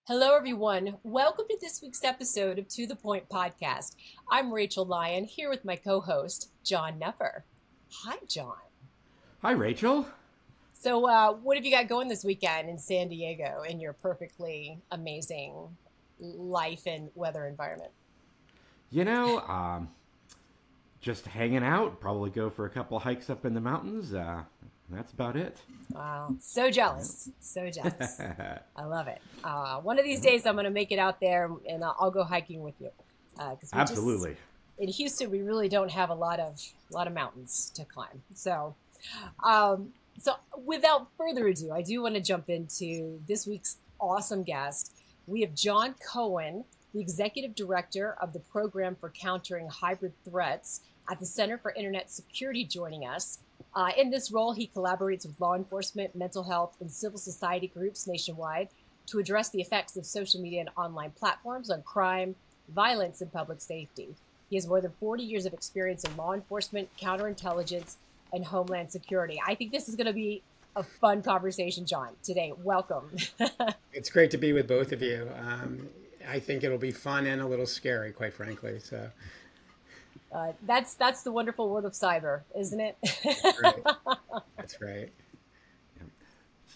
Hello, everyone. Welcome to this week's episode of To The Point podcast. I'm Rachael Lyon, here with my co-host, John Knepher. Hi, John. Hi, Rachael. So what have you got going this weekend in San Diego in your perfectly amazing life and weather environment? You know, just hanging out. Probably go for a couple hikes up in the mountains. That's about it. Wow, so jealous. So jealous. I love it. One of these days I'm going to make it out there and I'll go hiking with you. Absolutely. In Houston, we really don't have a lot of mountains to climb. So without further ado, I do want to jump into this week's awesome guest. We have John Cohen, the Executive Director of the Program for Countering Hybrid Threats at the Center for Internet Security, joining us. In this role, he collaborates with law enforcement, mental health, and civil society groups nationwide to address the effects of social media and online platforms on crime, violence, and public safety. He has more than 40 years of experience in law enforcement, counterintelligence, and homeland security. I think this is going to be a fun conversation, John, today. Welcome. It's great to be with both of you. I think it'll be fun and a little scary, quite frankly. So. That's the wonderful world of cyber, isn't it? That's right. That's right.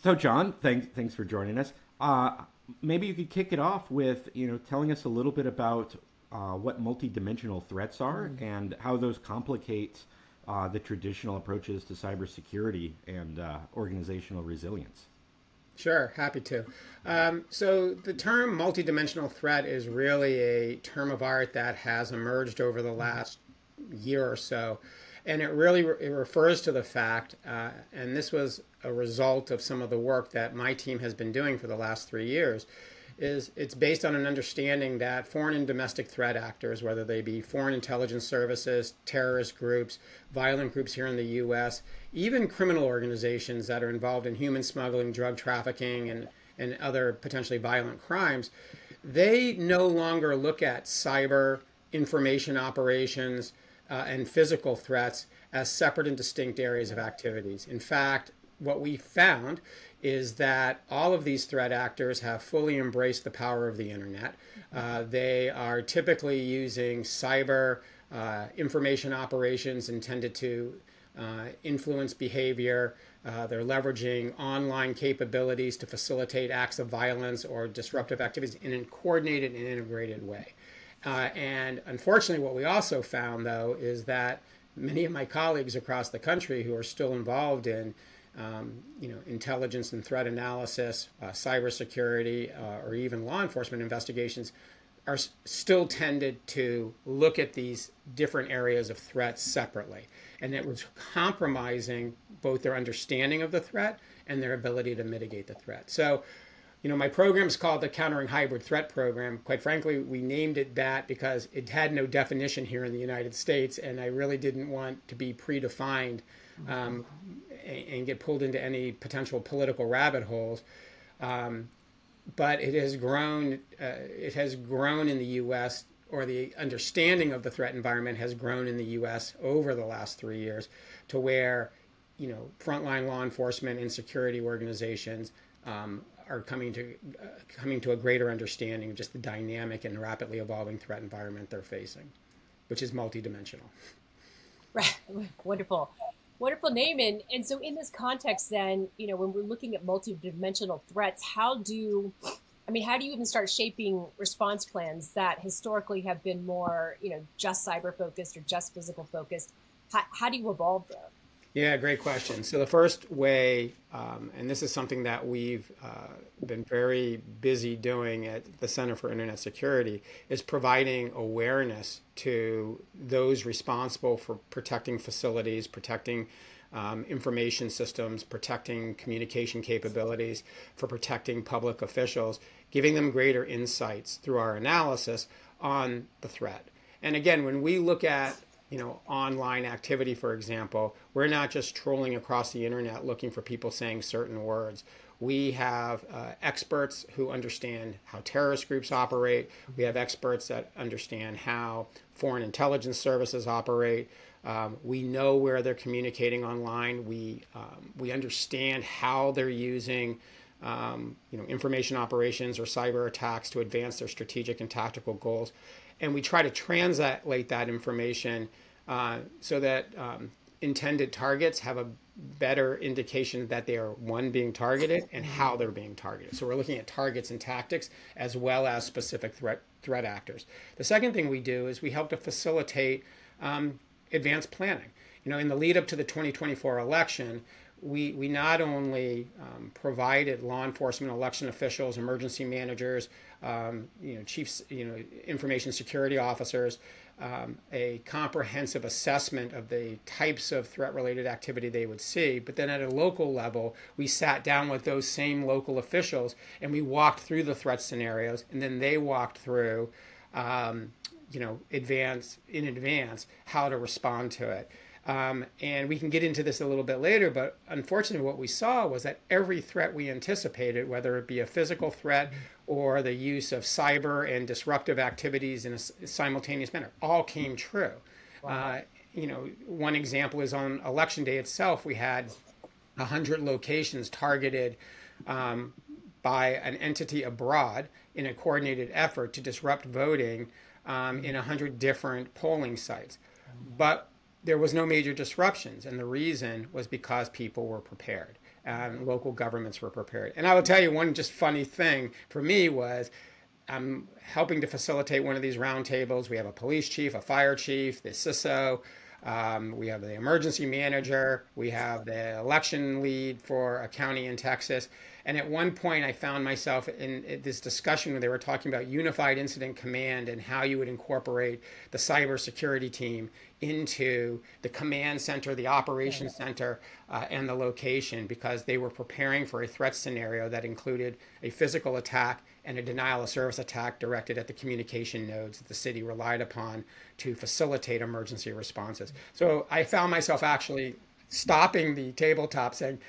So, John, thanks for joining us. Maybe you could kick it off with telling us a little bit about what multidimensional threats are and how those complicate the traditional approaches to cybersecurity and organizational resilience. Sure, happy to. So the term multidimensional threat is really a term of art that has emerged over the last year or so. And it refers to the fact, and this was a result of some of the work that my team has been doing for the last 3 years, is it's based on an understanding that foreign and domestic threat actors, whether they be foreign intelligence services, terrorist groups, violent groups here in the U.S., even criminal organizations that are involved in human smuggling, drug trafficking, and other potentially violent crimes, they no longer look at cyber information operations and physical threats as separate and distinct areas of activities. In fact, what we found is that all of these threat actors have fully embraced the power of the internet. They are typically using cyber information operations intended to influence behavior. They're leveraging online capabilities to facilitate acts of violence or disruptive activities in a coordinated and integrated way. And unfortunately, what we also found, though, is that many of my colleagues across the country who are still involved in intelligence and threat analysis, cybersecurity, or even law enforcement investigations are still tended to look at these different areas of threats separately. And it was compromising both their understanding of the threat and their ability to mitigate the threat. So, my program is called the Countering Hybrid Threat Program. Quite frankly, we named it that because it had no definition here in the United States, and I really didn't want to be predefined and get pulled into any potential political rabbit holes. But it has grown. It has grown in the U.S., or the understanding of the threat environment has grown in the U.S. over the last 3 years, to where, frontline law enforcement and security organizations are coming to a greater understanding of just the dynamic and rapidly evolving threat environment they're facing, which is multidimensional. Right. Wonderful. Wonderful name. And so in this context, then, when we're looking at multidimensional threats, how do you even start shaping response plans that historically have been more, just cyber focused or just physical focused? How do you evolve there? Yeah, great question. So the first way, and this is something that we've been very busy doing at the Center for Internet Security, is providing awareness to those responsible for protecting facilities, protecting information systems, protecting communication capabilities, for protecting public officials, giving them greater insights through our analysis on the threat. And again, when we look at online activity, for example, we're not just trolling across the internet looking for people saying certain words. We have experts who understand how terrorist groups operate. We have experts that understand how foreign intelligence services operate. We know where they're communicating online. We understand how they're using information operations or cyber attacks to advance their strategic and tactical goals. And we try to translate that information so that intended targets have a better indication that they are, one, being targeted and how they're being targeted. So we're looking at targets and tactics as well as specific threat actors. The second thing we do is we help to facilitate advanced planning. In the lead up to the 2024 election, we not only provided law enforcement, election officials, emergency managers, chiefs, information security officers, a comprehensive assessment of the types of threat-related activity they would see. But then at a local level, we sat down with those same local officials and we walked through the threat scenarios, and then they walked through, in advance how to respond to it. And we can get into this a little bit later, but unfortunately what we saw was that every threat we anticipated, whether it be a physical threat or the use of cyber and disruptive activities in a simultaneous manner, all came true. Wow. One example is on election day itself, we had 100 locations targeted by an entity abroad in a coordinated effort to disrupt voting in 100 different polling sites. But there was no major disruptions, and the reason was because people were prepared and local governments were prepared. And I will tell you one just funny thing for me was I'm helping to facilitate one of these roundtables. We have a police chief, a fire chief, the CISO, we have the emergency manager, we have the election lead for a county in Texas. And at one point I found myself in this discussion where they were talking about unified incident command and how you would incorporate the cybersecurity team into the command center, the operations center, and the location, because they were preparing for a threat scenario that included a physical attack and a denial of service attack directed at the communication nodes that the city relied upon to facilitate emergency responses. So I found myself actually stopping the tabletop saying,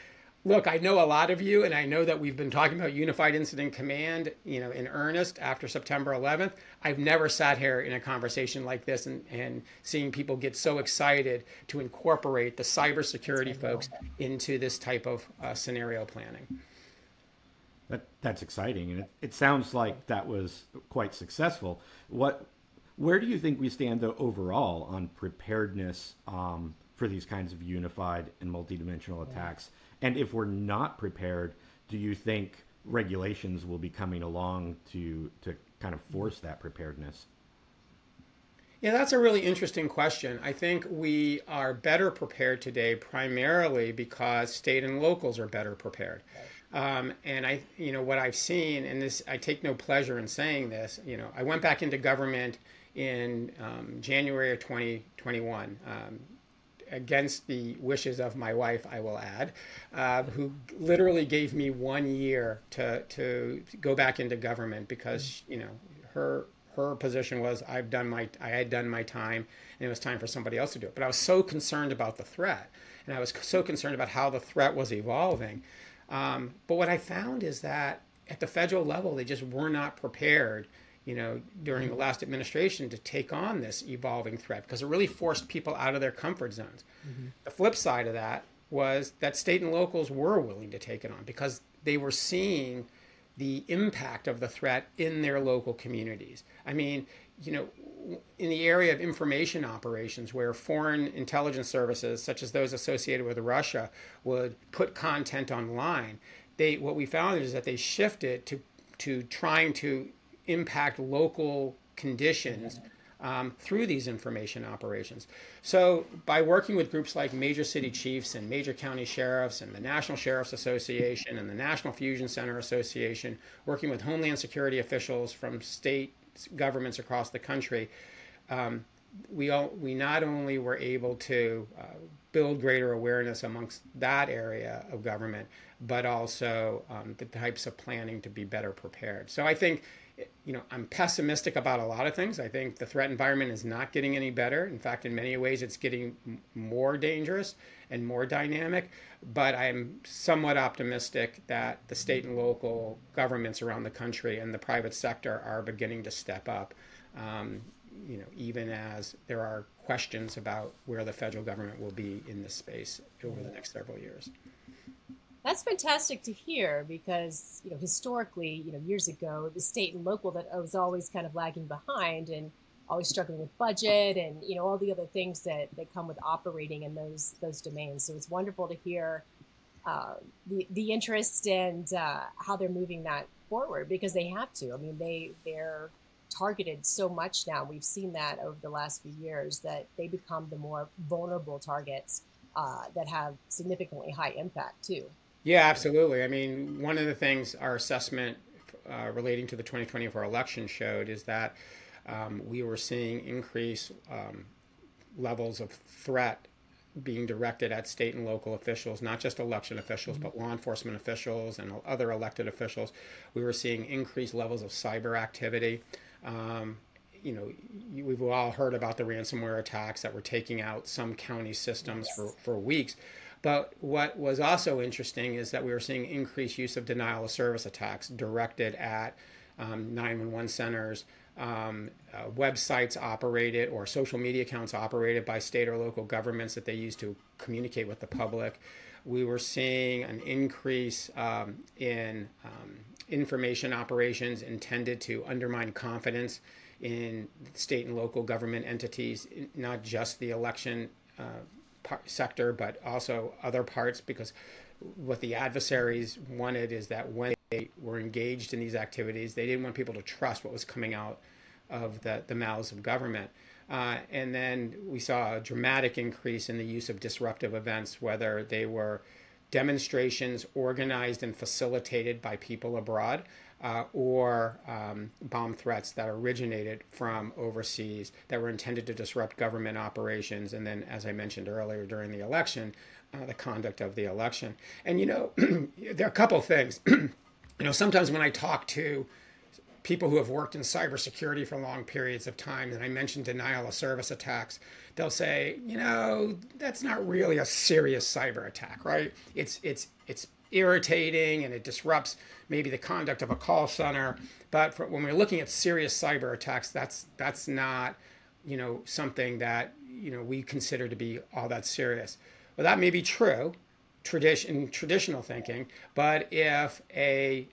look, I know a lot of you, and I know that we've been talking about unified incident command, in earnest after September 11th. I've never sat here in a conversation like this and seeing people get so excited to incorporate the cybersecurity folks into this type of scenario planning. That's exciting, and it sounds like that was quite successful. Where do you think we stand, though, overall on preparedness for these kinds of unified and multidimensional attacks? And if we're not prepared, do you think regulations will be coming along to kind of force that preparedness? Yeah, that's a really interesting question. I think we are better prepared today primarily because state and locals are better prepared. And what I've seen, and this, I take no pleasure in saying this, I went back into government in January of 2021. Against the wishes of my wife, I will add, who literally gave me 1 year to go back into government because, her position was I had done my time and it was time for somebody else to do it. But I was so concerned about the threat, and I was so concerned about how the threat was evolving. But what I found is that at the federal level, they just were not prepared during the last administration to take on this evolving threat because it really forced people out of their comfort zones. Mm-hmm. The flip side of that was that state and locals were willing to take it on because they were seeing the impact of the threat in their local communities. I mean, in the area of information operations where foreign intelligence services, such as those associated with Russia, would put content online, what we found is that they shifted to trying to impact local conditions through these information operations. So by working with groups like major city chiefs and major county sheriffs and the National Sheriff's Association and the National Fusion Center Association, working with Homeland Security officials from state governments across the country, we not only were able to build greater awareness amongst that area of government, but also the types of planning to be better prepared. So I think I'm pessimistic about a lot of things. I think the threat environment is not getting any better. In fact, in many ways, it's getting more dangerous and more dynamic. But I'm somewhat optimistic that the state and local governments around the country and the private sector are beginning to step up, even as there are questions about where the federal government will be in this space over the next several years. That's fantastic to hear because, historically, years ago, the state and local that was always kind of lagging behind and always struggling with budget and, all the other things that come with operating in those domains. So it's wonderful to hear the interest and how they're moving that forward because they have to. I mean, they're targeted so much now. We've seen that over the last few years that they become the more vulnerable targets that have significantly high impact too. Yeah, absolutely. I mean, one of the things our assessment relating to the 2024 election showed is that we were seeing increased levels of threat being directed at state and local officials, not just election officials, but law enforcement officials and other elected officials. We were seeing increased levels of cyber activity. We've all heard about the ransomware attacks that were taking out some county systems for weeks. But what was also interesting is that we were seeing increased use of denial of service attacks directed at 911 centers, websites operated or social media accounts operated by state or local governments that they use to communicate with the public. We were seeing an increase in information operations intended to undermine confidence in state and local government entities, not just the election sector, but also other parts, because what the adversaries wanted is that when they were engaged in these activities, they didn't want people to trust what was coming out of the mouths of government. And then we saw a dramatic increase in the use of disruptive events, whether they were demonstrations organized and facilitated by people abroad, or bomb threats that originated from overseas that were intended to disrupt government operations. And then, as I mentioned earlier, during the election, the conduct of the election. And, there are a couple of things. Sometimes when I talk to people who have worked in cybersecurity for long periods of time, and I mention denial of service attacks, they'll say, that's not really a serious cyber attack, right? It's irritating and it disrupts maybe the conduct of a call center. But when we're looking at serious cyber attacks, that's not, something that, we consider to be all that serious. Well, that may be true in traditional thinking, but if a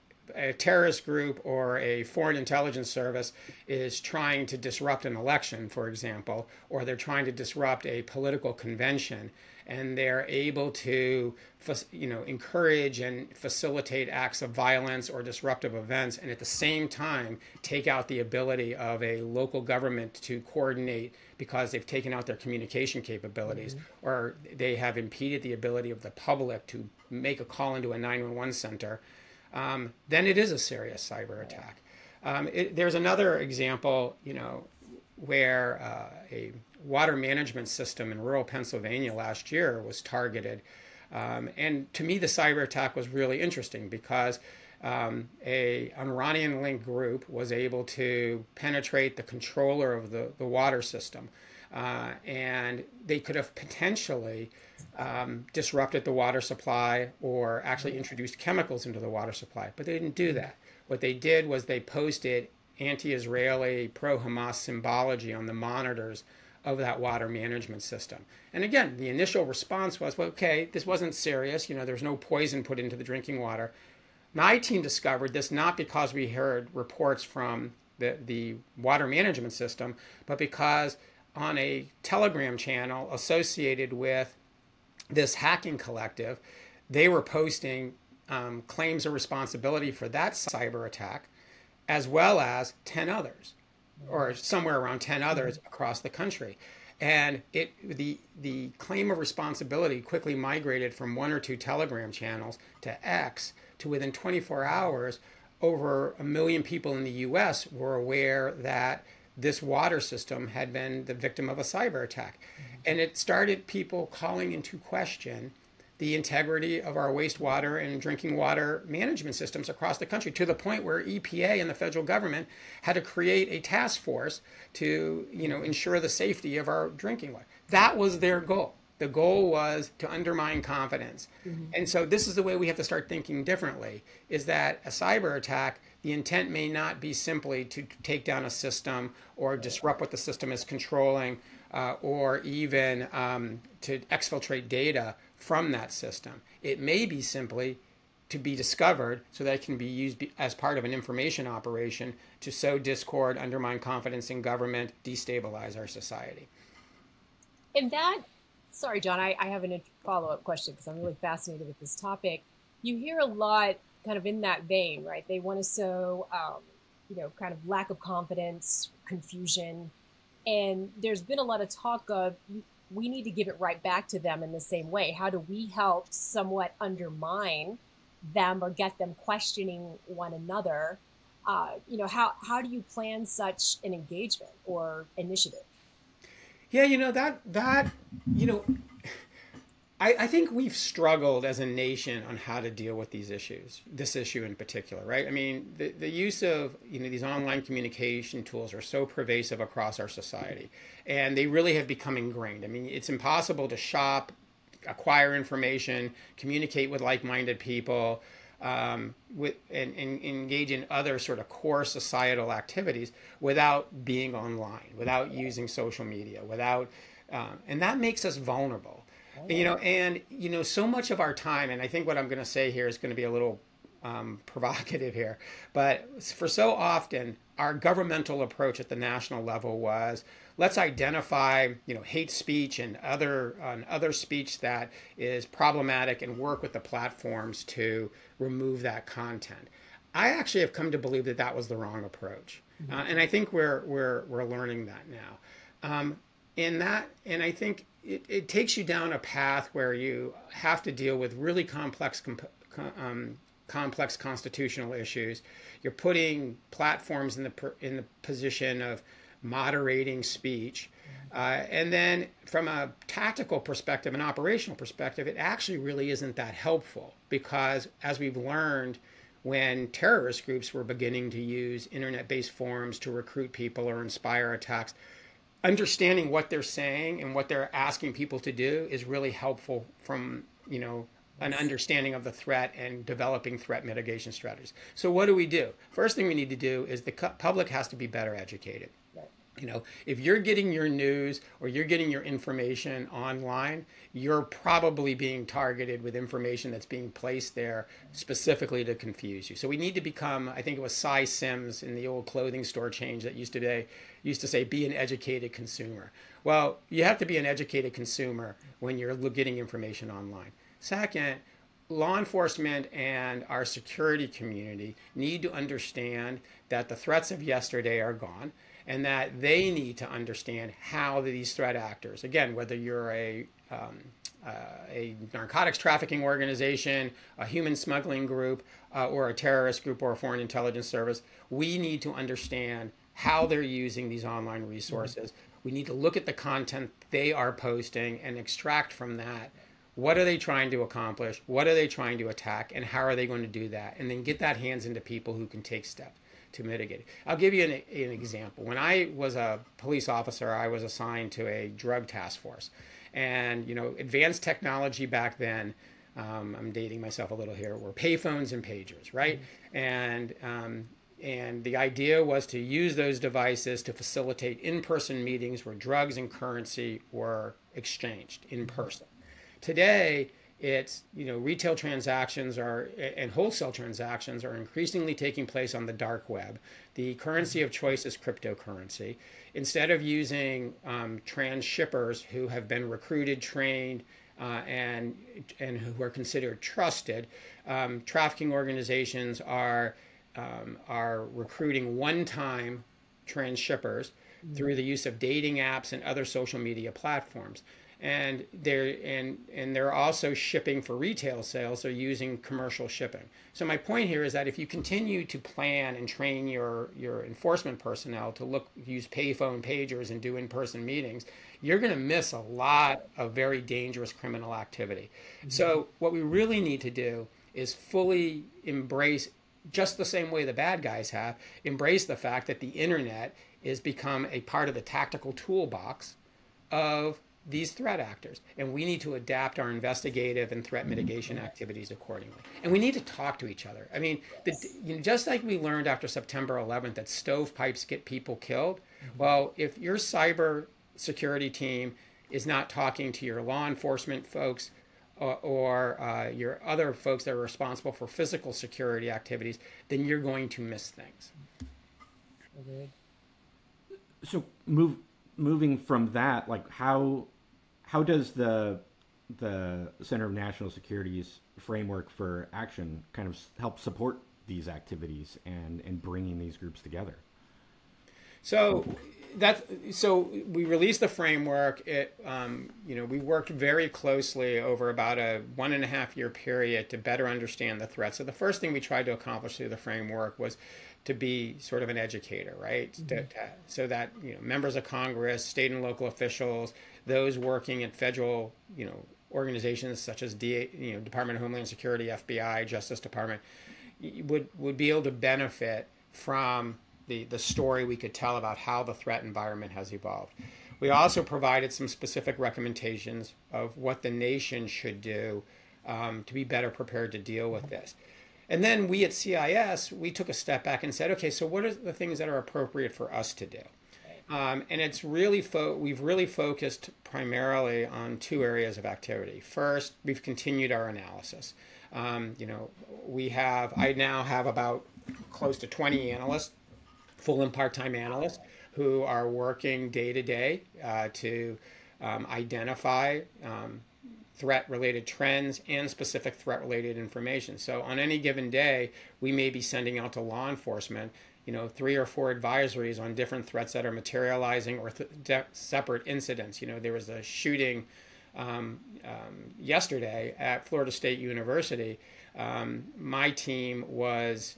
terrorist group or a foreign intelligence service is trying to disrupt an election, for example, or they're trying to disrupt a political convention, and they're able to, encourage and facilitate acts of violence or disruptive events, and at the same time take out the ability of a local government to coordinate because they've taken out their communication capabilities, or they have impeded the ability of the public to make a call into a 911 center, then it is a serious cyber attack. There's another example, where a water management system in rural Pennsylvania last year was targeted. And to me, the cyber attack was really interesting because an Iranian-linked group was able to penetrate the controller of the water system. And they could have potentially disrupted the water supply or actually introduced chemicals into the water supply, but they didn't do that. What they did was they posted anti-Israeli, pro-Hamas symbology on the monitors of that water management system. And again, the initial response was, well, okay, this wasn't serious. There's no poison put into the drinking water. My team discovered this not because we heard reports from the water management system, but because on a Telegram channel associated with this hacking collective, they were posting claims of responsibility for that cyber attack, as well as 10 others, or somewhere around 10 others across the country. And the claim of responsibility quickly migrated from 1 or 2 Telegram channels to X, to within 24 hours, over 1 million people in the US were aware that this water system had been the victim of a cyber attack. And it started people calling into question the integrity of our wastewater and drinking water management systems across the country, to the point where EPA and the federal government had to create a task force to, ensure the safety of our drinking water. That was their goal. The goal was to undermine confidence. And so this is the way we have to start thinking differently, is that a cyber attack, the intent may not be simply to take down a system or disrupt what the system is controlling, or even to exfiltrate data from that system. It may be simply to be discovered so that it can be used as part of an information operation to sow discord, undermine confidence in government, destabilize our society. And that, sorry, John, I have a follow-up question because I'm really fascinated with this topic. You hear a lot kind of in that vein, right? They want to sow, kind of lack of confidence, confusion. And there's been a lot of talk of we need to give it right back to them in the same way. How do we help somewhat undermine them or get them questioning one another? How do you plan such an engagement or initiative? Yeah, I think we've struggled as a nation on how to deal with these issues, this issue in particular, right? I mean, the use of, these online communication tools are so pervasive across our society, and they really have become ingrained. I mean, it's impossible to shop, acquire information, communicate with like-minded people, and engage in other sort of core societal activities without being online, without using social media, and that makes us vulnerable. So much of our time, and I think what I'm going to say here is going to be a little provocative here, but for so often, our governmental approach at the national level was, let's identify, hate speech and other speech that is problematic and work with the platforms to remove that content. I actually have come to believe that that was the wrong approach, and I think we're learning that now. And I think it takes you down a path where you have to deal with really complex constitutional issues. You're putting platforms in the position of moderating speech. And then from a tactical perspective, an operational perspective, it actually really isn't that helpful, because as we've learned, when terrorist groups were beginning to use internet-based forums to recruit people or inspire attacks, understanding what they're saying and what they're asking people to do is really helpful from, an understanding of the threat and developing threat mitigation strategies. So what do? First thing we need to do is the public has to be better educated. If you're getting your news or you're getting your information online, you're probably being targeted with information that's being placed there specifically to confuse you. So we need to become, I think it was Cy Sims in the old clothing store change that used to say, be an educated consumer. Well, you have to be an educated consumer when you're getting information online. Second, law enforcement and our security community need to understand that the threats of yesterday are gone, and that they need to understand how these threat actors, again, whether you're a narcotics trafficking organization, a human smuggling group, or a terrorist group or a foreign intelligence service, we need to understand how they're using these online resources. We need to look at the content they are posting and extract from that, what are they trying to accomplish, what are they trying to attack, and how are they going to do that, and then get that hands into people who can take steps to mitigate it. I'll give you an example. When I was a police officer, I was assigned to a drug task force. And, advanced technology back then, I'm dating myself a little here, were payphones and pagers, right? And the idea was to use those devices to facilitate in-person meetings where drugs and currency were exchanged in person. Today, it's, retail transactions and wholesale transactions are increasingly taking place on the dark web. The currency of choice is cryptocurrency. Instead of using trans shippers who have been recruited, trained, and who are considered trusted, trafficking organizations are recruiting one-time trans shippers through the use of dating apps and other social media platforms. And they're also shipping for retail sales. They're using commercial shipping. So my point here is that if you continue to plan and train your enforcement personnel to use payphone pagers and do in-person meetings, you're going to miss a lot of very dangerous criminal activity. So what we really need to do is fully embrace, just the same way the bad guys have, embrace the fact that the internet is become a part of the tactical toolbox of these threat actors, and we need to adapt our investigative and threat mitigation activities accordingly. And we need to talk to each other. I mean, just like we learned after September 11th that stovepipes get people killed, well, if your cyber security team is not talking to your law enforcement folks or your other folks that are responsible for physical security activities, then you're going to miss things. Agreed. So moving from that, like how does the Center of National Security's framework for action kind of help support these activities and bringing these groups together? So we released the framework. We worked very closely over about a 1.5-year period to better understand the threats. So the first thing we tried to accomplish through the framework was to be sort of an educator, right? So that members of Congress, state and local officials, those working at federal organizations such as Department of Homeland Security, FBI, Justice Department, would be able to benefit from the story we could tell about how the threat environment has evolved. We also provided some specific recommendations of what the nation should do to be better prepared to deal with this. And then we at CIS, we took a step back and said, okay, so what are the things that are appropriate for us to do? And it's really we've really focused primarily on 2 areas of activity. First, we've continued our analysis. I now have about close to 20 analysts, full and part-time analysts, who are working day to day to identify threat-related trends and specific threat-related information. So on any given day, we may be sending out to law enforcement 3 or 4 advisories on different threats that are materializing or separate incidents. There was a shooting yesterday at Florida State University. My team was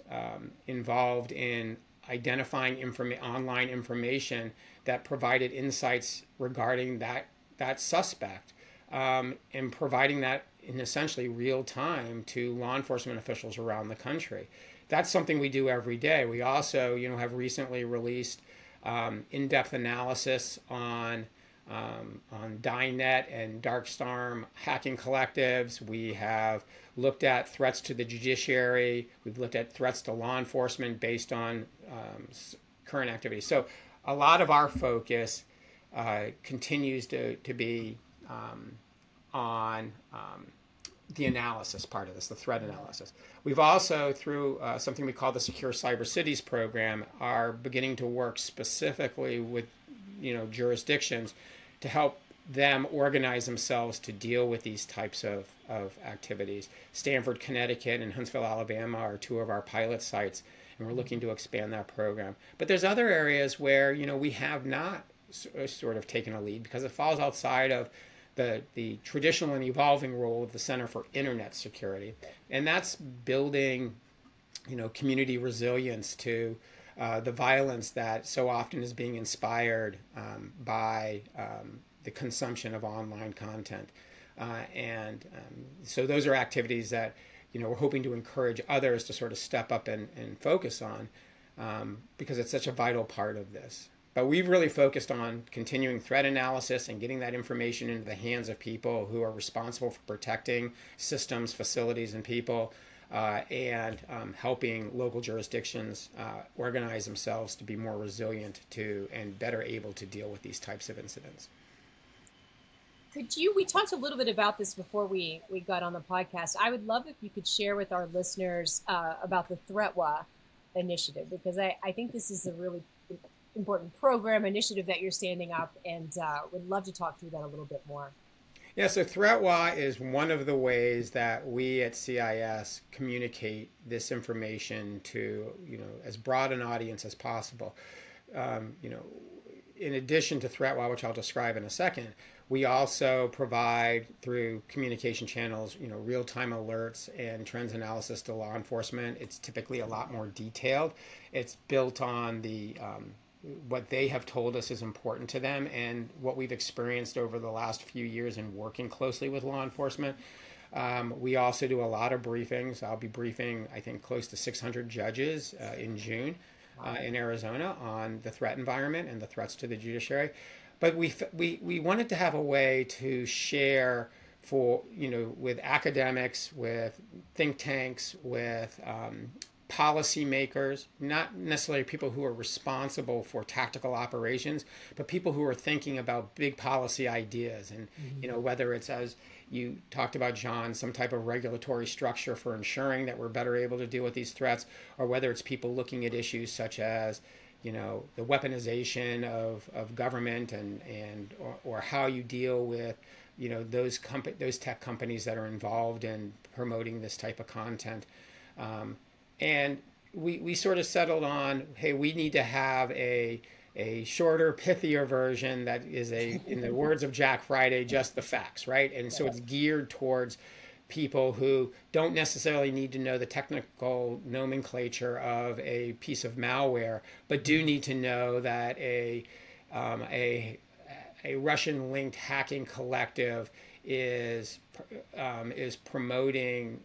involved in identifying online information that provided insights regarding that suspect and providing that in essentially real time to law enforcement officials around the country. That's something we do every day. We also, have recently released in-depth analysis on Dynet and Darkstorm hacking collectives. We have looked at threats to the judiciary. We've looked at threats to law enforcement based on current activities. So a lot of our focus continues to be on the analysis part of this, the threat analysis. We've also, through something we call the Secure Cyber Cities program, are beginning to work specifically with jurisdictions to help them organize themselves to deal with these types of activities. Stanford, Connecticut, and Huntsville, Alabama are 2 of our pilot sites, and we're looking to expand that program. But there's other areas where we have not sort of taken a lead because it falls outside of the traditional and evolving role of the Center for Internet Security, and that's building community resilience to the violence that so often is being inspired by the consumption of online content. So those are activities that we're hoping to encourage others to sort of step up and focus on because it's such a vital part of this. But we've really focused on continuing threat analysis and getting that information into the hands of people who are responsible for protecting systems, facilities, and people, and helping local jurisdictions organize themselves to be more resilient to and better able to deal with these types of incidents. We talked a little bit about this before we got on the podcast. I would love if you could share with our listeners about the ThreatWire initiative, because I think this is a really important program initiative that you're standing up, and would love to talk through that a little bit more. Yeah, so ThreatWire is one of the ways that we at CIS communicate this information to as broad an audience as possible. In addition to ThreatWire, which I'll describe in a second, we also provide through communication channels, real-time alerts and trends analysis to law enforcement. It's typically a lot more detailed. It's built on what they have told us is important to them and what we've experienced over the last few years in working closely with law enforcement. We also do a lot of briefings. I'll be briefing, I think, close to 600 judges in June in Arizona on the threat environment and the threats to the judiciary. But we wanted to have a way to share with academics, with think tanks, with policymakers, not necessarily people who are responsible for tactical operations, but people who are thinking about big policy ideas. And, whether it's, as you talked about, John, some type of regulatory structure for ensuring that we're better able to deal with these threats, or whether it's people looking at issues such as, the weaponization of government or how you deal with, those tech companies that are involved in promoting this type of content. And we sort of settled on, hey, we need to have a shorter, pithier version that is in the words of Jack Friday, just the facts, right? And so it's geared towards people who don't necessarily need to know the technical nomenclature of a piece of malware, but do need to know that a Russian-linked hacking collective is promoting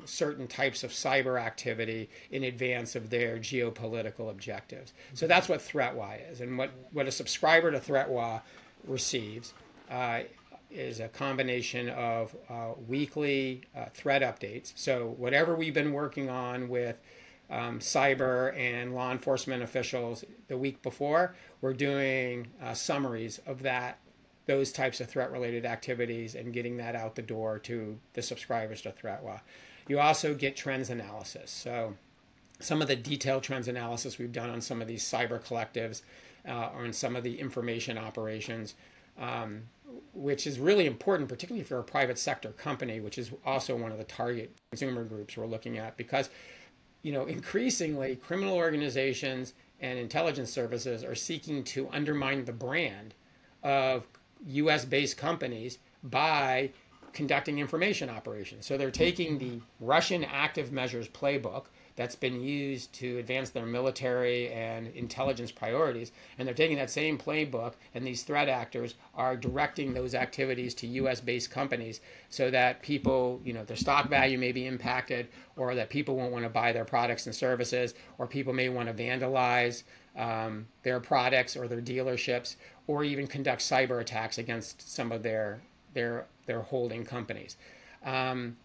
certain types of cyber activity in advance of their geopolitical objectives. So that's what ThreatWire is, and what a subscriber to ThreatWire receives is a combination of weekly threat updates. So whatever we've been working on with cyber and law enforcement officials the week before, we're doing summaries of those types of threat-related activities and getting that out the door to the subscribers to ThreatWire. You also get trends analysis. So some of the detailed trends analysis we've done on some of these cyber collectives or in some of the information operations, which is really important, particularly if you're a private sector company, which is also one of the target consumer groups we're looking at, because increasingly criminal organizations and intelligence services are seeking to undermine the brand of US-based companies by conducting information operations. So they're taking the Russian active measures playbook that's been used to advance their military and intelligence priorities, and they're taking that same playbook, and these threat actors are directing those activities to US-based companies so that people, their stock value may be impacted, or that people won't want to buy their products and services, or people may want to vandalize their products or their dealerships, or even conduct cyber attacks against some of their holding companies. And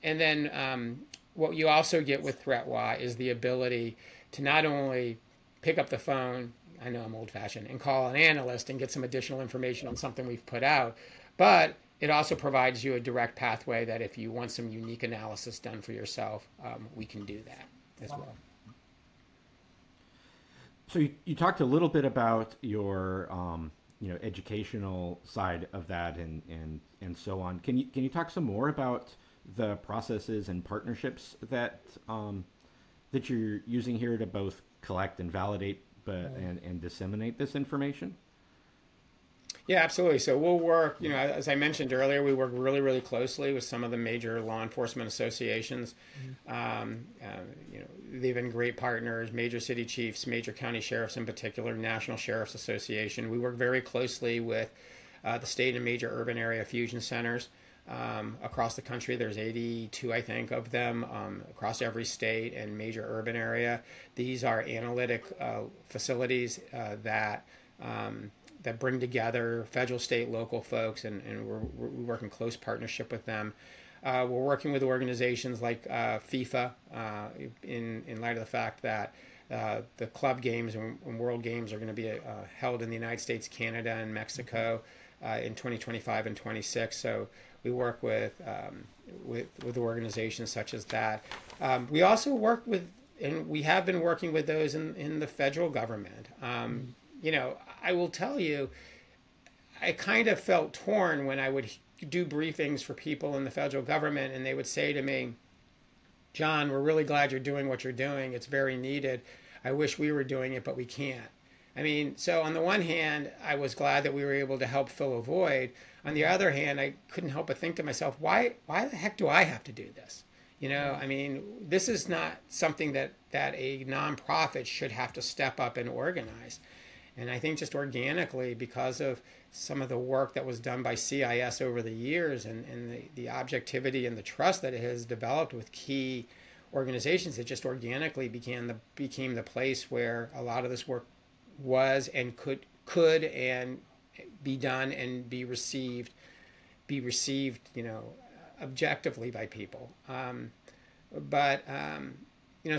then what you also get with ThreatWire is the ability to not only pick up the phone, I know I'm old-fashioned, and call an analyst and get some additional information on something we've put out, but it also provides you a direct pathway that if you want some unique analysis done for yourself, we can do that as well. So you talked a little bit about your educational side of that and so on. Can you talk some more about the processes and partnerships that that you're using here to both collect and validate and disseminate this information? Yeah, absolutely. So we'll work, as I mentioned earlier, we work really, really closely with some of the major law enforcement associations. They've been great partners, major city chiefs, major county sheriffs in particular, National Sheriff's Association. We work very closely with the state and major urban area fusion centers across the country. There's 82, I think, of them across every state and major urban area. These are analytic facilities that bring together federal, state, local folks, and we work in close partnership with them. We're working with organizations like FIFA in light of the fact that the club games and world games are going to be held in the United States, Canada, and Mexico in 2025 and 26. So we work with organizations such as that. We also work with, and we have been working with those in the federal government. I will tell you, I kind of felt torn when I would do briefings for people in the federal government, and they would say to me, John, we're really glad you're doing what you're doing. It's very needed. I wish we were doing it, but we can't. So on the one hand, I was glad that we were able to help fill a void. On the other hand, I couldn't help but think to myself, why the heck do I have to do this? This is not something that a nonprofit should have to step up and organize. And I think just organically, because of some of the work that was done by CIS over the years and the objectivity and the trust that it has developed with key organizations, it just organically became the place where a lot of this work was and could and be done and be received objectively by people.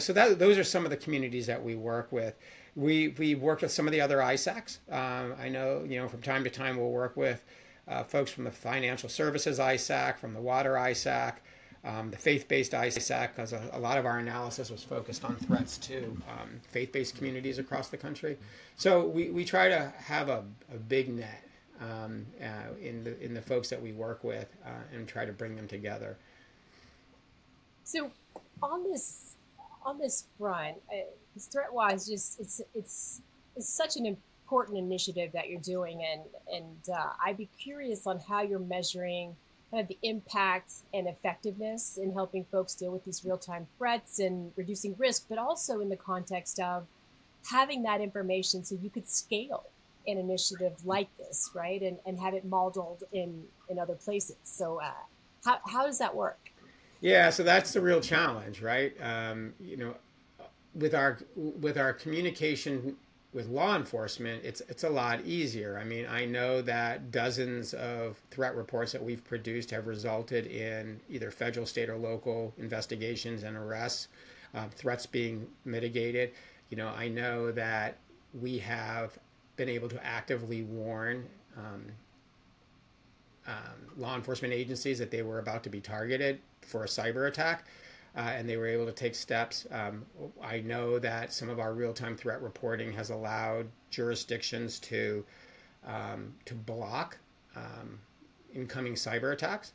So those are some of the communities that we work with. We worked with some of the other ISACs. I know, from time to time we'll work with folks from the financial services ISAC, from the water ISAC, the faith-based ISAC, because a lot of our analysis was focused on threats to faith-based communities across the country. So we try to have a big net in the folks that we work with and try to bring them together. So on this front, ThreatWire is just it's such an important initiative that you're doing, and I'd be curious on how you're measuring kind of the impact and effectiveness in helping folks deal with these real-time threats and reducing risk, but also in the context of having that information so you could scale an initiative like this, right, and have it modeled in other places. So how does that work? Yeah, so that's the real challenge, right? With our communication with law enforcement, it's a lot easier. I mean, I know that dozens of threat reports that we've produced have resulted in either federal, state, or local investigations and arrests, threats being mitigated. I know that we have been able to actively warn law enforcement agencies that they were about to be targeted for a cyber attack, and they were able to take steps. I know that some of our real-time threat reporting has allowed jurisdictions to block incoming cyber attacks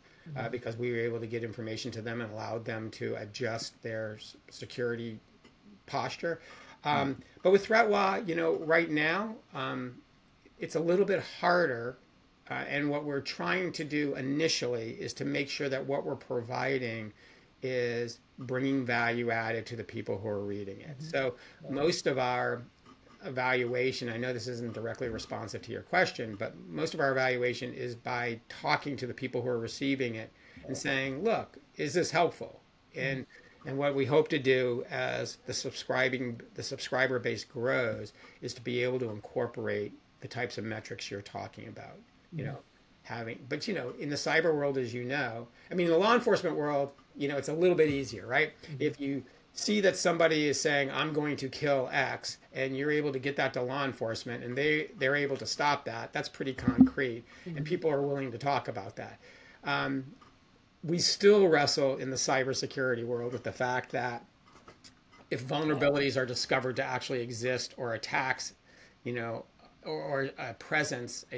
because we were able to get information to them and allowed them to adjust their security posture. But with ThreatWire, right now, it's a little bit harder. And what we're trying to do initially is to make sure that what we're providing is bringing value added to the people who are reading it. So most of our evaluation, I know this isn't directly responsive to your question, but most of our evaluation is by talking to the people who are receiving it and saying, look, is this helpful? And what we hope to do as the subscriber base grows is to be able to incorporate the types of metrics you're talking about. In the cyber world, as in the law enforcement world, it's a little bit easier, right? If you see that somebody is saying, I'm going to kill X, and you're able to get that to law enforcement, and they're able to stop that, that's pretty concrete, and people are willing to talk about that. We still wrestle in the cybersecurity world with the fact that if vulnerabilities are discovered to actually exist, or attacks, or a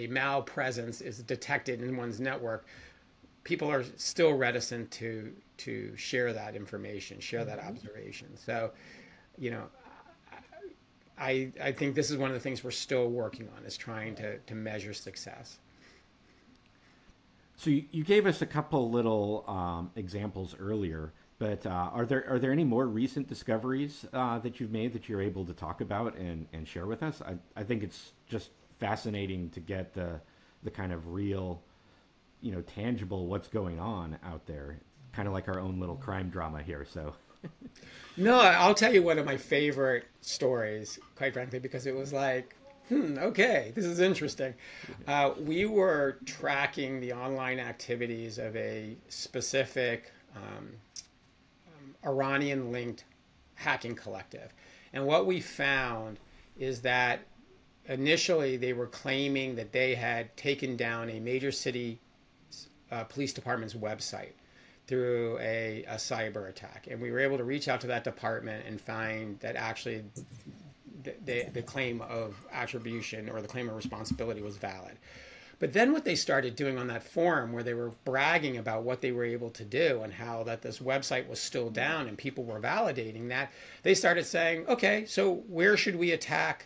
malpresence is detected in one's network, people are still reticent to share that information, share that observation. So, I think this is one of the things we're still working on, is trying to measure success. So you gave us a couple little examples earlier, but are there any more recent discoveries that you've made that you're able to talk about and share with us? I think it's just fascinating to get the kind of real, tangible what's going on out there, kind of like our own little crime drama here. So. No, I'll tell you one of my favorite stories, quite frankly, because it was like, okay, this is interesting. We were tracking the online activities of a specific Iranian-linked hacking collective. And what we found is that initially they were claiming that they had taken down a major city police department's website through a cyber attack. And we were able to reach out to that department and find that actually the claim of attribution or the claim of responsibility was valid. But then what they started doing on that forum, where they were bragging about what they were able to do and how that this website was still down and people were validating that, they started saying, okay, so where should we attack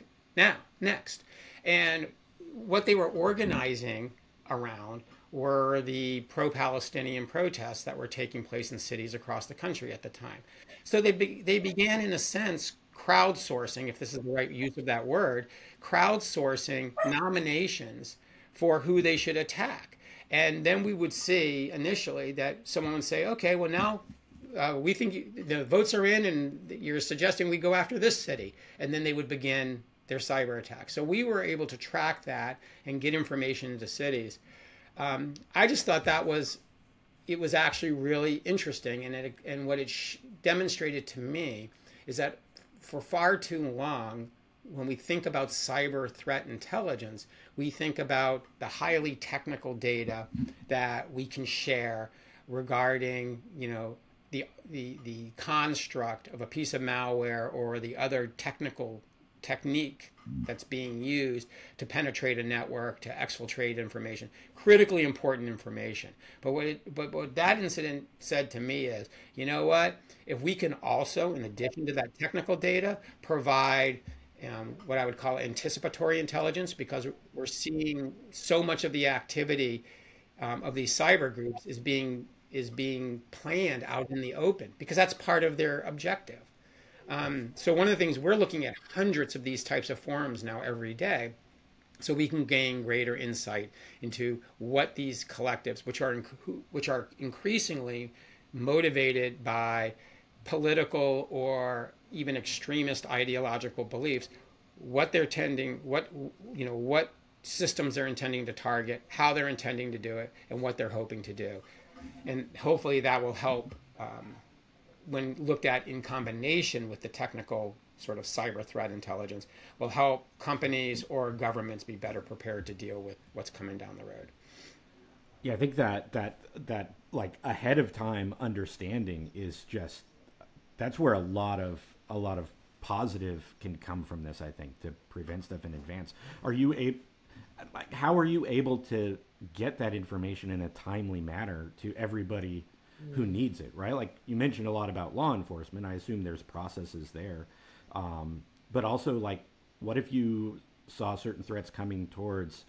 next? And what they were organizing around were the pro-Palestinian protests that were taking place in cities across the country at the time. So they began, in a sense, crowdsourcing, if this is the right use of that word, crowdsourcing nominations for who they should attack. And then we would see initially that someone would say, okay, well now we think the votes are in and you're suggesting we go after this city. And then they would begin their cyber attack. So we were able to track that and get information into cities. I just thought it was actually really interesting. And what it demonstrated to me is that for far too long, when we think about cyber threat intelligence, we think about the highly technical data that we can share regarding, the construct of a piece of malware or the other technical technique that's being used to penetrate a network, to exfiltrate information, critically important information. But what that incident said to me is, you know what? If we can also, in addition to that technical data, provide what I would call anticipatory intelligence, because we're seeing so much of the activity of these cyber groups is being planned out in the open, because that's part of their objective. So one of the things, we're looking at hundreds of these types of forums now every day, so we can gain greater insight into what these collectives, which are increasingly motivated by political or even extremist ideological beliefs, what systems they're intending to target, how they're intending to do it, and what they're hoping to do. And hopefully that will help, when looked at in combination with the technical sort of cyber threat intelligence, will help companies or governments be better prepared to deal with what's coming down the road. Yeah, I think that like ahead of time understanding is just, that's where a lot of positive can come from this, I think, to prevent stuff in advance. How are you able to get that information in a timely manner to everybody who needs it, right? Like you mentioned a lot about law enforcement. I assume there's processes there. But also, like, what if you saw certain threats coming towards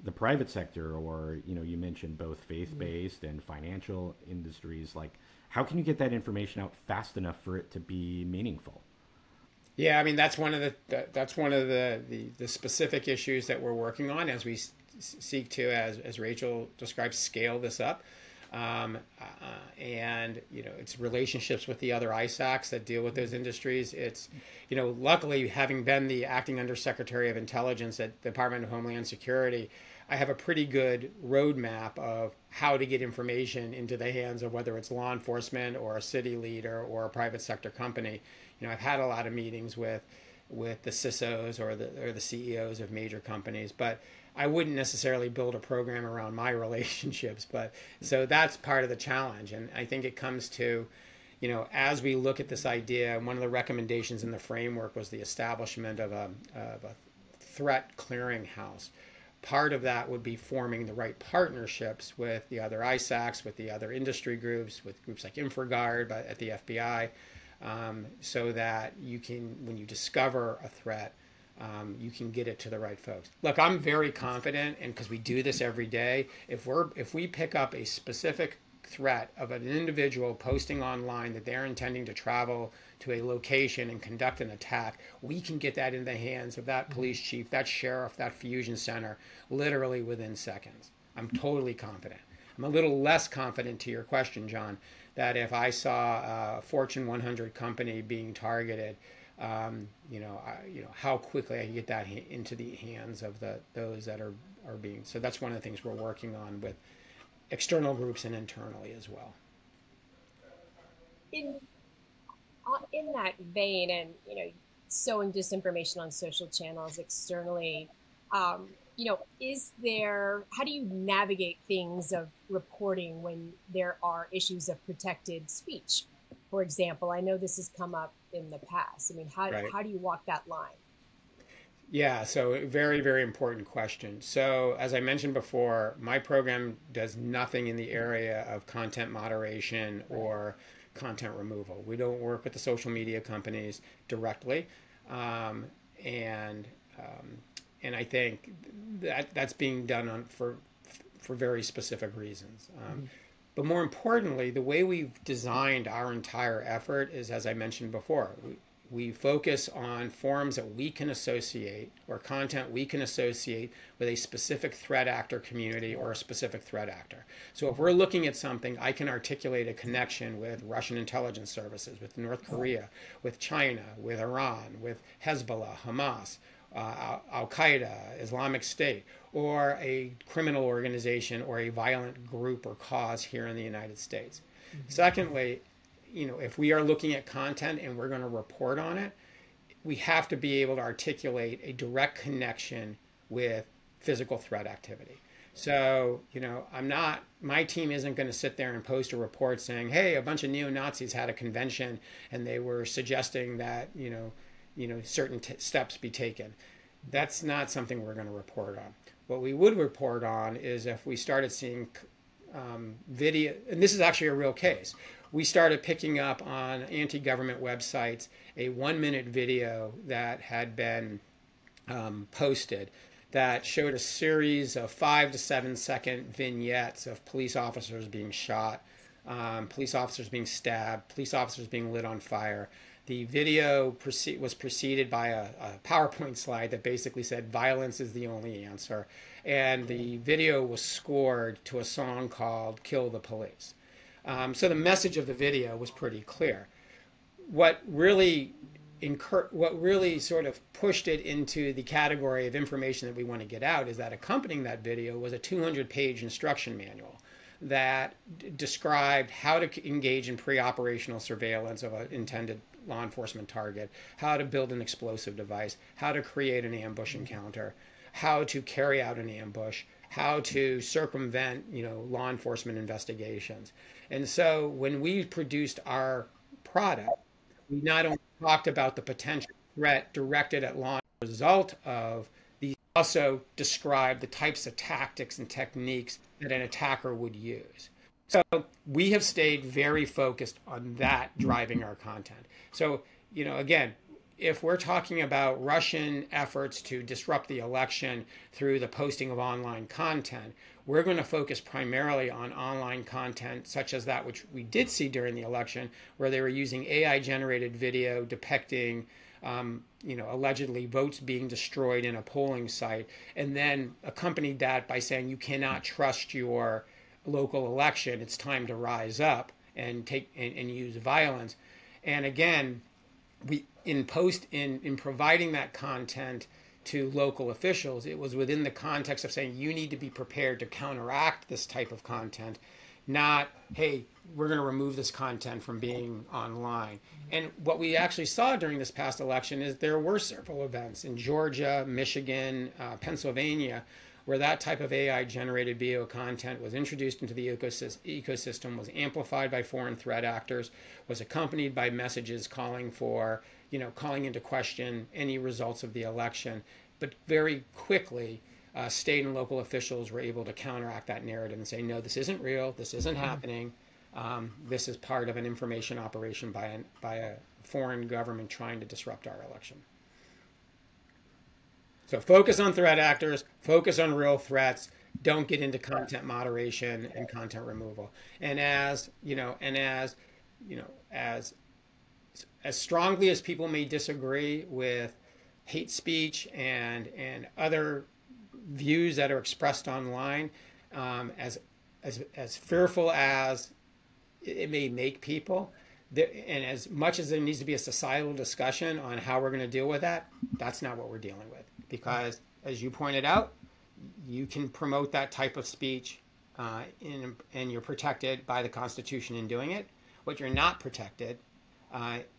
the private sector, or, you mentioned both faith-based and financial industries. Like, how can you get that information out fast enough for it to be meaningful? Yeah, I mean, that's one of the specific issues that we're working on as we seek to, as Rachael described, scale this up. And it's relationships with the other ISACs that deal with those industries. It's, luckily, having been the acting Undersecretary of Intelligence at the Department of Homeland Security, I have a pretty good roadmap of how to get information into the hands of whether it's law enforcement or a city leader or a private sector company. I've had a lot of meetings with the CISOs or the CEOs of major companies, but I wouldn't necessarily build a program around my relationships. But so that's part of the challenge. And I think it comes to, as we look at this idea, one of the recommendations in the framework was the establishment of a threat clearinghouse. Part of that would be forming the right partnerships with the other ISACs, with the other industry groups, with groups like InfraGard at the FBI, so that you can, when you discover a threat, you can get it to the right folks. Look, I'm very confident, and because we do this every day, if we pick up a specific threat of an individual posting online that they're intending to travel to a location and conduct an attack, we can get that in the hands of that police chief, that sheriff, that fusion center, literally within seconds. I'm totally confident. I'm a little less confident, to your question, John, that if I saw a Fortune 100 company being targeted, how quickly I can get that into the hands of those that are being. So that's one of the things we're working on with external groups and internally as well. In that vein, and sowing disinformation on social channels externally, how do you navigate things of reporting when there are issues of protected speech? For example, I know this has come up in the past. I mean, how do you walk that line? Yeah, so very, very important question. So as I mentioned before, my program does nothing in the area of content moderation or content removal. We don't work with the social media companies directly. And I think that's being done for very specific reasons. But more importantly, the way we've designed our entire effort is, as I mentioned before, we focus on forums that we can associate, or content we can associate with a specific threat actor community or a specific threat actor. So if we're looking at something, I can articulate a connection with Russian intelligence services, with North Korea, with China, with Iran, with Hezbollah, Hamas, Al-Qaeda, Islamic State, or a criminal organization or a violent group or cause here in the United States. Secondly, if we are looking at content and we're going to report on it, we have to be able to articulate a direct connection with physical threat activity. So, my team isn't going to sit there and post a report saying, hey, a bunch of neo-Nazis had a convention and they were suggesting that, certain steps be taken. That's not something we're going to report on. What we would report on is if we started seeing video, and this is actually a real case. We started picking up on anti-government websites a 1-minute video that had been posted that showed a series of 5 to 7 second vignettes of police officers being shot, police officers being stabbed, police officers being lit on fire. The video was preceded by a PowerPoint slide that basically said violence is the only answer. And the video was scored to a song called Kill the Police. So the message of the video was pretty clear. What really sort of pushed it into the category of information that we want to get out is that accompanying that video was a 200-page instruction manual that described how to engage in pre-operational surveillance of an intended law enforcement target, how to build an explosive device, how to create an ambush encounter, how to carry out an ambush, how to circumvent, law enforcement investigations. And so when we produced our product, we not only talked about the potential threat directed at law as a result of these, also described the types of tactics and techniques that an attacker would use. So we have stayed very focused on that driving our content. So, again, if we're talking about Russian efforts to disrupt the election through the posting of online content, we're going to focus primarily on online content such as that which we did see during the election, where they were using AI-generated video depicting, allegedly votes being destroyed in a polling site, and then accompanied that by saying you cannot trust your local election. It's time to rise up and use violence. And again, in providing that content to local officials, it was within the context of saying you need to be prepared to counteract this type of content, not, hey, we're going to remove this content from being online. And what we actually saw during this past election is there were several events in Georgia, Michigan, Pennsylvania, where that type of AI-generated video content was introduced into the ecosystem, was amplified by foreign threat actors, was accompanied by messages calling into question any results of the election. But very quickly, state and local officials were able to counteract that narrative and say, no, this isn't real, this isn't happening. This is part of an information operation by a foreign government trying to disrupt our election. So focus on threat actors, focus on real threats, don't get into content moderation and content removal. And as strongly as people may disagree with hate speech and other views that are expressed online, as fearful as it may make people, and as much as there needs to be a societal discussion on how we're going to deal with that, that's not what we're dealing with. Because, as you pointed out, you can promote that type of speech and you're protected by the Constitution in doing it. What you're not protected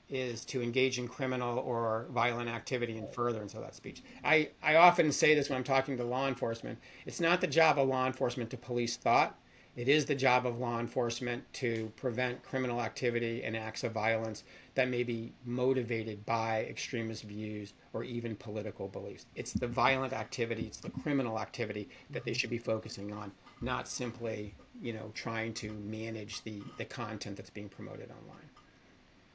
is to engage in criminal or violent activity in furtherance of that speech. I often say this when I'm talking to law enforcement. It's not the job of law enforcement to police thought. It is the job of law enforcement to prevent criminal activity and acts of violence that may be motivated by extremist views or even political beliefs. It's the violent activity, it's the criminal activity that they should be focusing on, not simply, trying to manage the content that's being promoted online.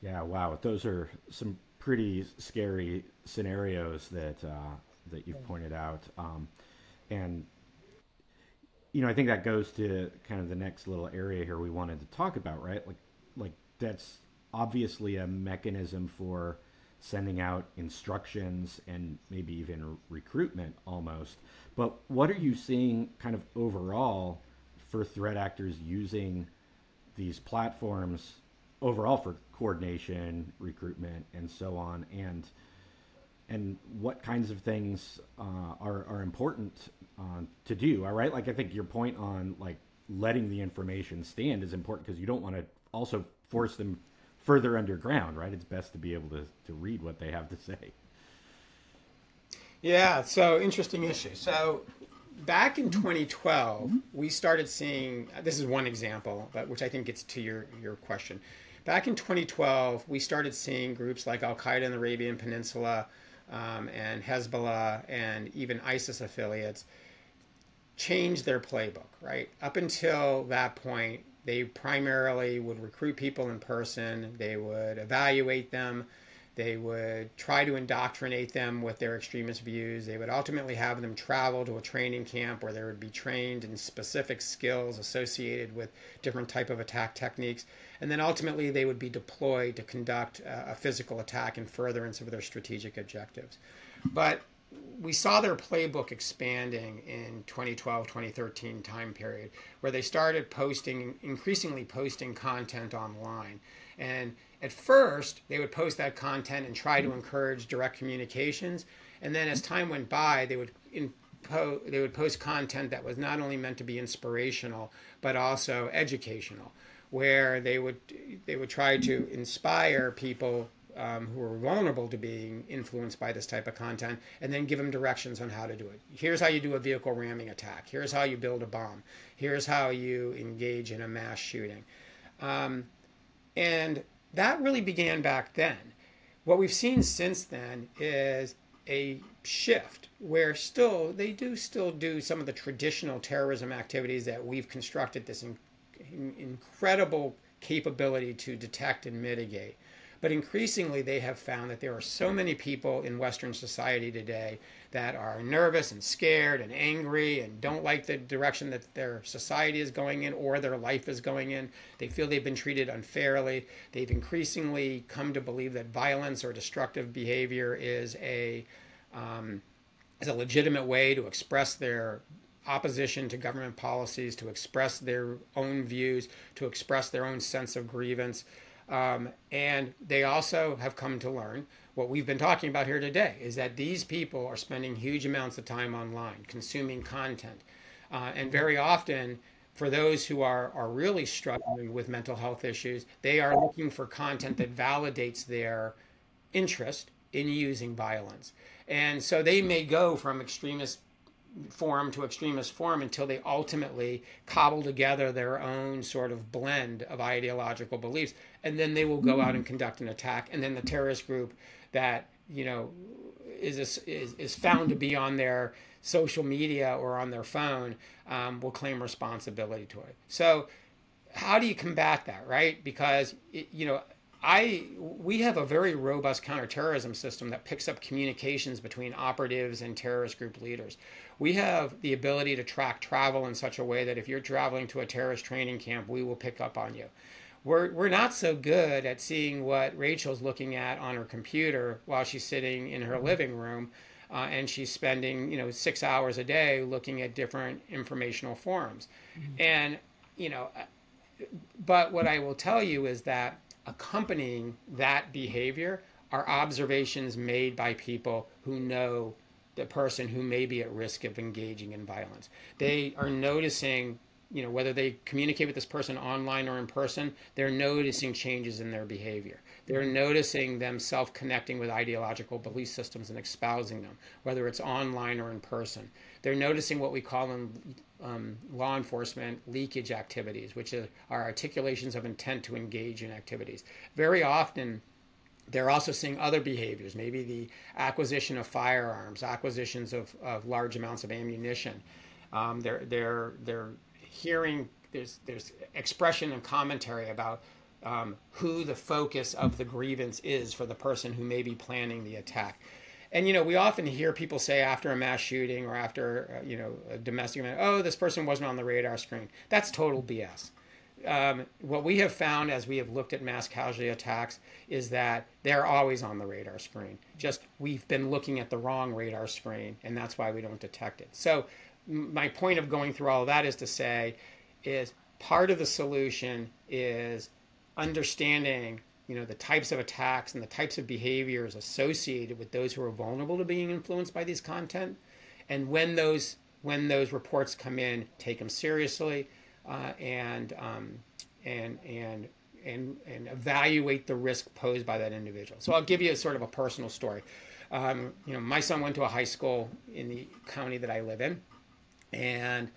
Yeah, wow. Those are some pretty scary scenarios that you've pointed out. And I think that goes to kind of the next little area here we wanted to talk about, right? Like that's obviously a mechanism for sending out instructions and maybe even recruitment almost. But what are you seeing kind of overall for threat actors using these platforms overall for coordination, recruitment, and so on? And what kinds of things are important to do? All right, like I think your point on like letting the information stand is important because you don't want to also force them further underground, right? It's best to be able to read what they have to say. Yeah, so interesting issue. So back in 2012, we started seeing, this is one example, but which I think gets to your question. Back in 2012, we started seeing groups like Al-Qaeda in the Arabian Peninsula and Hezbollah and even ISIS affiliates change their playbook, right? Up until that point, they primarily would recruit people in person. They would evaluate them. They would try to indoctrinate them with their extremist views. They would ultimately have them travel to a training camp where they would be trained in specific skills associated with different type of attack techniques. And then ultimately they would be deployed to conduct a physical attack in furtherance of their strategic objectives. But we saw their playbook expanding in 2012, 2013 time period, where they started increasingly posting content online. And at first, they would post that content and try to encourage direct communications. And then as time went by, they would post content that was not only meant to be inspirational, but also educational, where they would try to inspire people who are vulnerable to being influenced by this type of content, and then give them directions on how to do it. Here's how you do a vehicle ramming attack. Here's how you build a bomb. Here's how you engage in a mass shooting. And that really began back then. What we've seen since then is a shift where they still do some of the traditional terrorism activities that we've constructed this incredible capability to detect and mitigate. But increasingly, they have found that there are so many people in Western society today that are nervous and scared and angry and don't like the direction that their society is going in or their life is going in. They feel they've been treated unfairly. They've increasingly come to believe that violence or destructive behavior is a legitimate way to express their opposition to government policies, to express their own views, to express their own sense of grievance. And they also have come to learn what we've been talking about here today, is that these people are spending huge amounts of time online, consuming content. And very often, for those who are really struggling with mental health issues, they are looking for content that validates their interest in using violence. And so they may go from extremist forum to extremist forum until they ultimately cobble together their own sort of blend of ideological beliefs, and then they will go out and conduct an attack, and then the terrorist group that is found to be on their social media or on their phone will claim responsibility to it. So how do you combat that, right? Because we have a very robust counterterrorism system that picks up communications between operatives and terrorist group leaders. We have the ability to track travel in such a way that if you're traveling to a terrorist training camp, we will pick up on you. We're not so good at seeing what Rachel's looking at on her computer while she's sitting in her living room, and she's spending 6 hours a day looking at different informational forums. And but what I will tell you is that accompanying that behavior are observations made by people who know the person who may be at risk of engaging in violence. They are noticing, whether they communicate with this person online or in person, they're noticing changes in their behavior. They're noticing them self-connecting with ideological belief systems and espousing them, whether it's online or in person. They're noticing what we call in law enforcement leakage activities, which are articulations of intent to engage in activities. Very often, they're also seeing other behaviors, maybe the acquisition of firearms, acquisitions of large amounts of ammunition. They're hearing there's expression and commentary about who the focus of the grievance is for the person who may be planning the attack. And, we often hear people say after a mass shooting or after, a domestic event, oh, this person wasn't on the radar screen. That's total BS. What we have found as we have looked at mass casualty attacks is that they're always on the radar screen. Just we've been looking at the wrong radar screen, and that's why we don't detect it. So my point of going through all of that is to say is part of the solution is understanding the types of attacks and the types of behaviors associated with those who are vulnerable to being influenced by these content. And when those reports come in, take them seriously and and evaluate the risk posed by that individual. So I'll give you a sort of a personal story. My son went to a high school in the county that I live in, and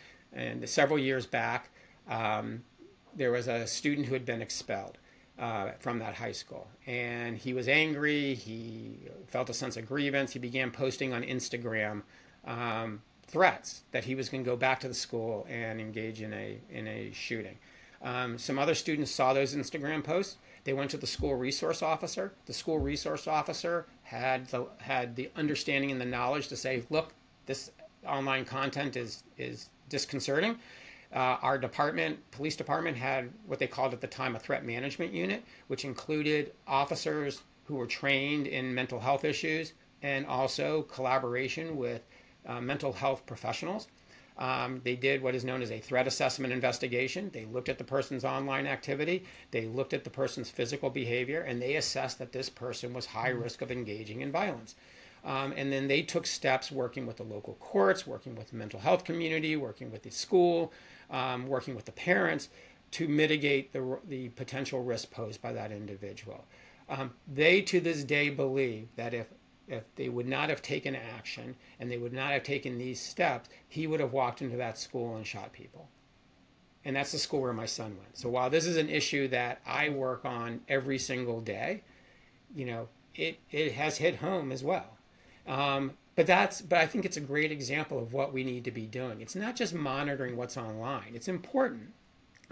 several years back, there was a student who had been expelled from that high school, and he was angry. He felt a sense of grievance. He began posting on Instagram threats that he was going to go back to the school and engage in a shooting. Some other students saw those Instagram posts. They went to the school resource officer. The school resource officer had the understanding and the knowledge to say, look, this online content is disconcerting. Our police department, had what they called at the time a threat management unit, which included officers who were trained in mental health issues and also collaboration with mental health professionals. They did what is known as a threat assessment investigation. They looked at the person's online activity, they looked at the person's physical behavior, and they assessed that this person was high risk of engaging in violence. And then they took steps working with the local courts, working with the mental health community, working with the school, working with the parents to mitigate the potential risk posed by that individual. They, to this day, believe that if they would not have taken action and they would not have taken these steps, he would have walked into that school and shot people. And that's the school where my son went. So while this is an issue that I work on every single day, it has hit home as well. But I think it's a great example of what we need to be doing. It's not just monitoring what's online. It's important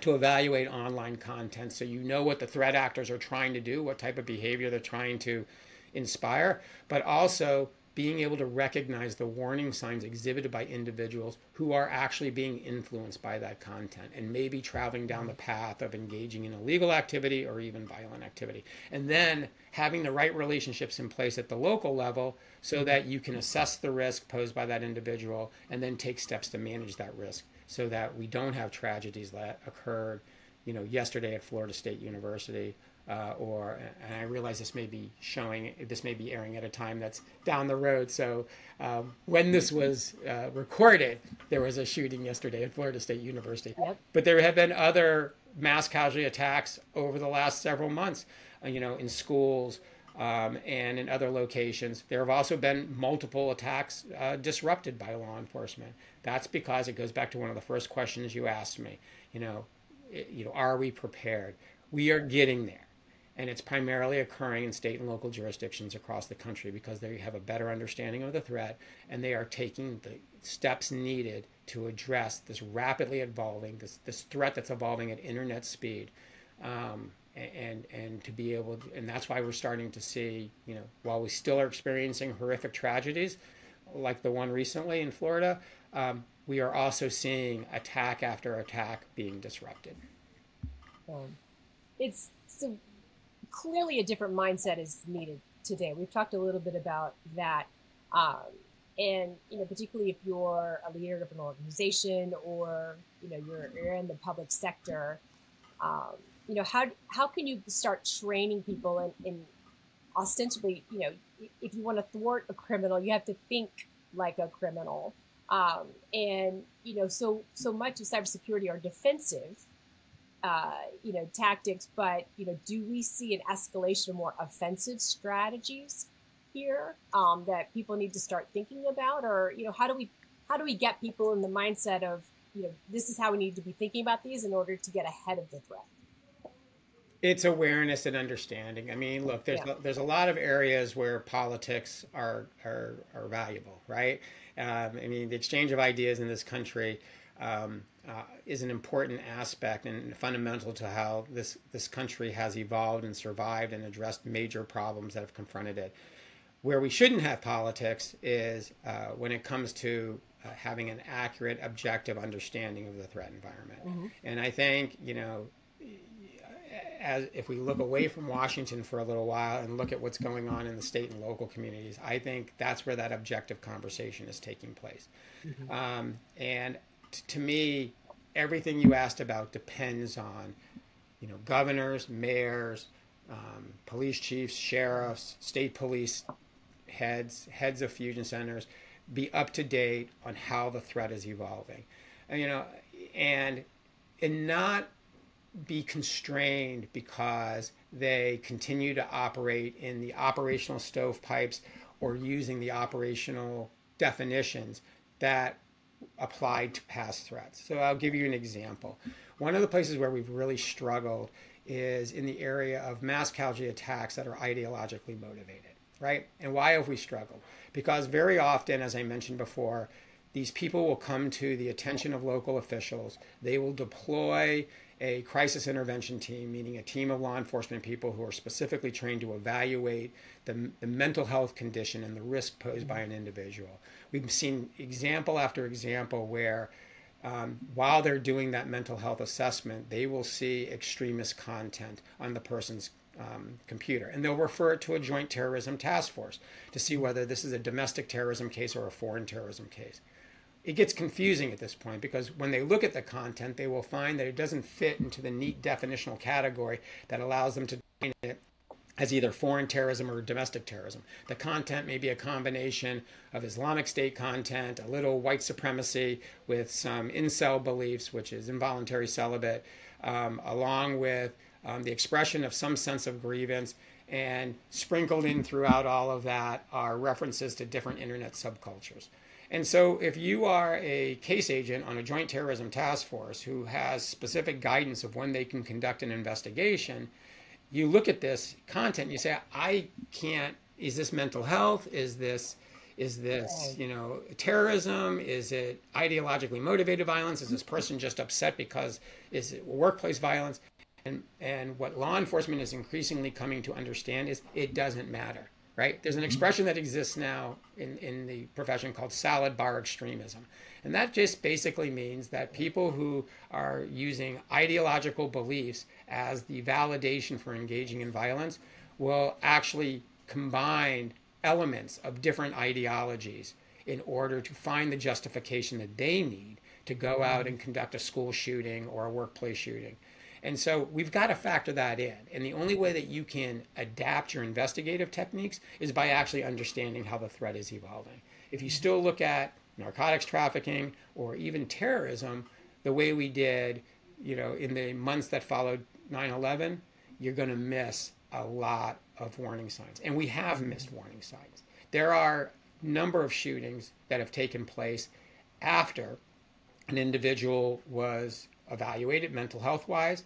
to evaluate online content so you know what the threat actors are trying to do, what type of behavior they're trying to inspire, but also being able to recognize the warning signs exhibited by individuals who are actually being influenced by that content and maybe traveling down the path of engaging in illegal activity or even violent activity. And then having the right relationships in place at the local level so that you can assess the risk posed by that individual and then take steps to manage that risk so that we don't have tragedies that occurred, yesterday at Florida State University. And I realize this may be airing at a time that's down the road. So when this was recorded, there was a shooting yesterday at Florida State University. Yep. But there have been other mass casualty attacks over the last several months, in schools and in other locations. There have also been multiple attacks disrupted by law enforcement. That's because it goes back to one of the first questions you asked me. Are we prepared? We are getting there. And it's primarily occurring in state and local jurisdictions across the country because they have a better understanding of the threat and they are taking the steps needed to address this rapidly evolving, this threat that's evolving at internet speed. And to be able to, and that's why we're starting to see, while we still are experiencing horrific tragedies like the one recently in Florida, we are also seeing attack after attack being disrupted. It's so clearly a different mindset is needed today. We've talked a little bit about that. And, particularly if you're a leader of an organization or, you're in the public sector, how can you start training people in ostensibly, if you want to thwart a criminal, you have to think like a criminal. So much of cybersecurity are defensive, tactics, but, do we see an escalation of more offensive strategies here that people need to start thinking about? Or, how do we get people in the mindset of, this is how we need to be thinking about these in order to get ahead of the threat? It's awareness and understanding. I mean, look, there's a lot of areas where politics are valuable, right? The exchange of ideas in this country is an important aspect and fundamental to how this country has evolved and survived and addressed major problems that have confronted it. Where we shouldn't have politics is when it comes to having an accurate, objective understanding of the threat environment. Mm-hmm. And I think, if we look away from Washington for a little while and look at what's going on in the state and local communities, I think that's where that objective conversation is taking place. Mm-hmm. To me, everything you asked about depends on, governors, mayors, police chiefs, sheriffs, state police heads of fusion centers be up to date on how the threat is evolving. And not be constrained because they continue to operate in the operational stovepipes or using the operational definitions that apply to past threats. So I'll give you an example. One of the places where we've really struggled is in the area of mass casualty attacks that are ideologically motivated, right? And why have we struggled? Because very often, as I mentioned before, these people will come to the attention of local officials. They will deploy a crisis intervention team, meaning a team of law enforcement people who are specifically trained to evaluate the mental health condition and the risk posed by an individual. We've seen example after example where while they're doing that mental health assessment, they will see extremist content on the person's computer, and they'll refer it to a joint terrorism task force to see whether this is a domestic terrorism case or a foreign terrorism case. It gets confusing at this point because when they look at the content, they will find that it doesn't fit into the neat definitional category that allows them to define it as either foreign terrorism or domestic terrorism. The content may be a combination of Islamic State content, a little white supremacy with some incel beliefs, which is involuntary celibate, along with the expression of some sense of grievance, and sprinkled in throughout all of that are references to different internet subcultures. And so if you are a case agent on a joint terrorism task force who has specific guidance of when they can conduct an investigation, you look at this content and you say, I can't, is this mental health? Is this terrorism? Is it ideologically motivated violence? Is this person just upset because is it workplace violence? And what law enforcement is increasingly coming to understand is it doesn't matter. Right? There's an expression that exists now in the profession called salad bar extremism. And that just basically means that people who are using ideological beliefs as the validation for engaging in violence will actually combine elements of different ideologies in order to find the justification that they need to go out and conduct a school shooting or a workplace shooting. And so we've got to factor that in. And the only way that you can adapt your investigative techniques is by actually understanding how the threat is evolving. If you still look at narcotics trafficking or even terrorism the way we did, in the months that followed 9/11, you're going to miss a lot of warning signs. And we have missed warning signs. There are a number of shootings that have taken place after an individual was evaluated mental health wise,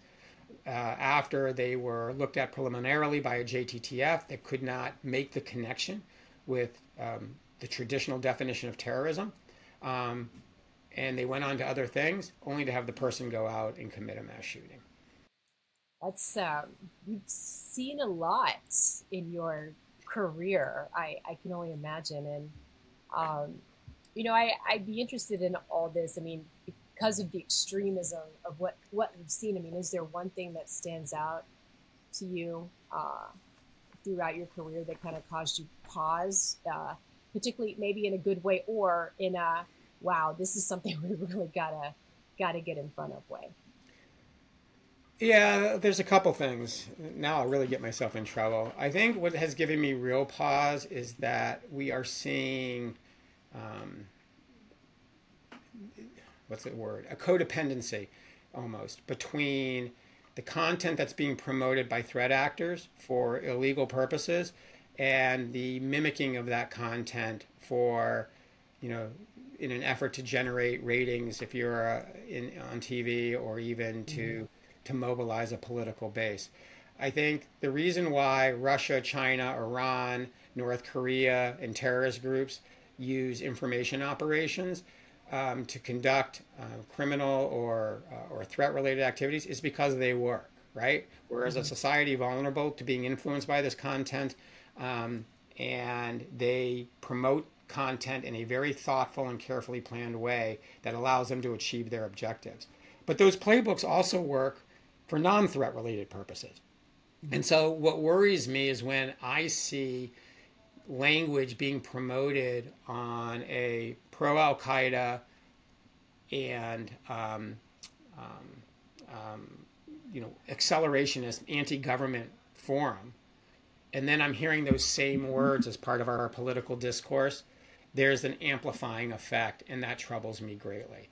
after they were looked at preliminarily by a JTTF that could not make the connection with the traditional definition of terrorism. And they went on to other things only to have the person go out and commit a mass shooting. That's, you've seen a lot in your career, I can only imagine. And, I'd be interested in all this. I mean, because of the extremism of what we've seen, I mean, is there one thing that stands out to you throughout your career that kind of caused you pause, particularly maybe in a good way or in a, wow, this is something we really gotta get in front of way? Yeah, there's a couple things. Now I'll really get myself in trouble. I think what has given me real pause is that we are seeing a codependency almost between the content that's being promoted by threat actors for illegal purposes and the mimicking of that content for, in an effort to generate ratings if you're on TV or even to mobilize a political base. I think the reason why Russia, China, Iran, North Korea, and terrorist groups use information operations to conduct criminal or threat-related activities is because they work, right? Whereas a society vulnerable to being influenced by this content, and they promote content in a very thoughtful and carefully planned way that allows them to achieve their objectives. But those playbooks also work for non-threat related purposes. And so what worries me is when I see language being promoted on a pro-Al-Qaeda and accelerationist anti-government forum, and then I'm hearing those same words as part of our political discourse, there's an amplifying effect, and that troubles me greatly.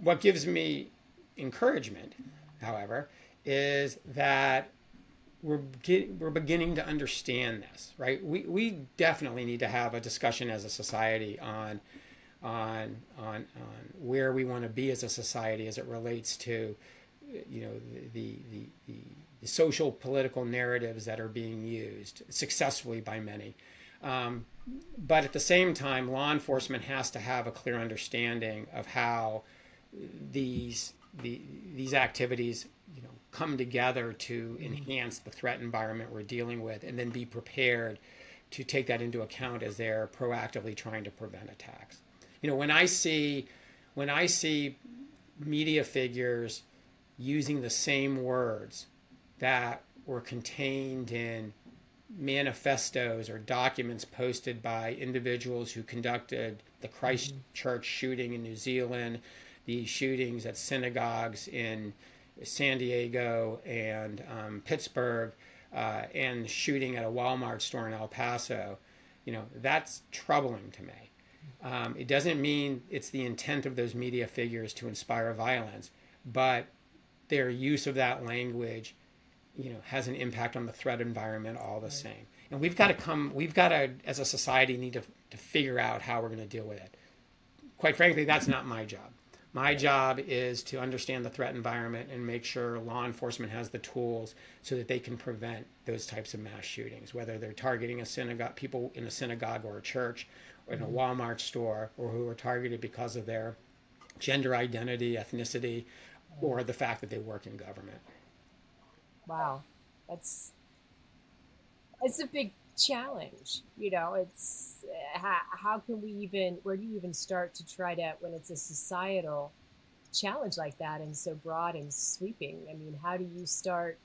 What gives me encouragement however, is that we're beginning to understand this, right? We definitely need to have a discussion as a society on where we want to be as a society as it relates to, you know, the social political narratives that are being used successfully by many. But at the same time, law enforcement has to have a clear understanding of how these activities, you know, come together to enhance the threat environment we're dealing with, and then be prepared to take that into account as they're proactively trying to prevent attacks. You know, when I see media figures using the same words that were contained in manifestos or documents posted by individuals who conducted the Christchurch shooting in New Zealand, the shootings at synagogues in San Diego and Pittsburgh, and shooting at a Walmart store in El Paso, you know, that's troubling to me. It doesn't mean it's the intent of those media figures to inspire violence, but their use of that language, you know, has an impact on the threat environment all the same. And we've got to, as a society, need to figure out how we're going to deal with it. Quite frankly, that's not my job. My job is to understand the threat environment and make sure law enforcement has the tools so that they can prevent those types of mass shootings, whether they're targeting a synagogue, people in a synagogue or a church, or in a Walmart store, or who are targeted because of their gender identity, ethnicity, or the fact that they work in government. Wow, it's a big challenge. You know, it's how can we even, where do you even start to try to, when it's a societal challenge like that and so broad and sweeping? I mean, how do you start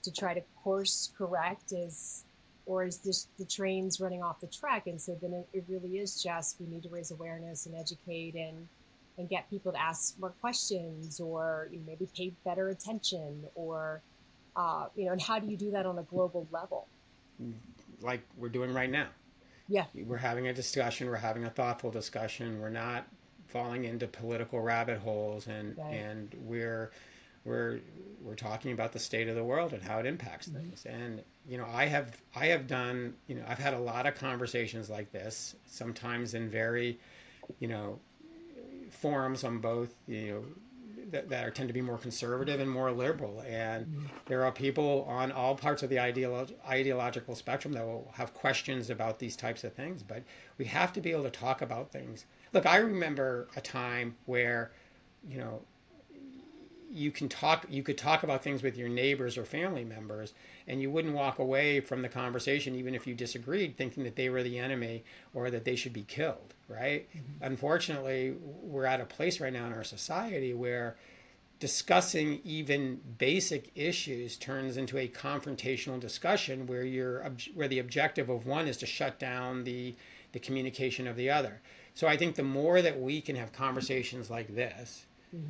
to try to course correct, or is this the trains running off the track? And so then it really is just, we need to raise awareness and educate and get people to ask more questions, or maybe pay better attention, or you know, and how do you do that on a global level? Like we're doing right now. Yeah. We're having a discussion, we're having a thoughtful discussion, we're not falling into political rabbit holes, and Right. and we're talking about the state of the world and how it impacts things. And you know, I have done, you know, I've had a lot of conversations like this, sometimes in very, you know, forums on both, you know, that tend to be more conservative and more liberal. And there are people on all parts of the ideological spectrum that will have questions about these types of things. But we have to be able to talk about things. Look, I remember a time where, you know, you could talk about things with your neighbors or family members, and you wouldn't walk away from the conversation, even if you disagreed, thinking that they were the enemy or that they should be killed, right? Unfortunately, we're at a place right now in our society where discussing even basic issues turns into a confrontational discussion where the objective of one is to shut down the communication of the other. So I think the more that we can have conversations like this,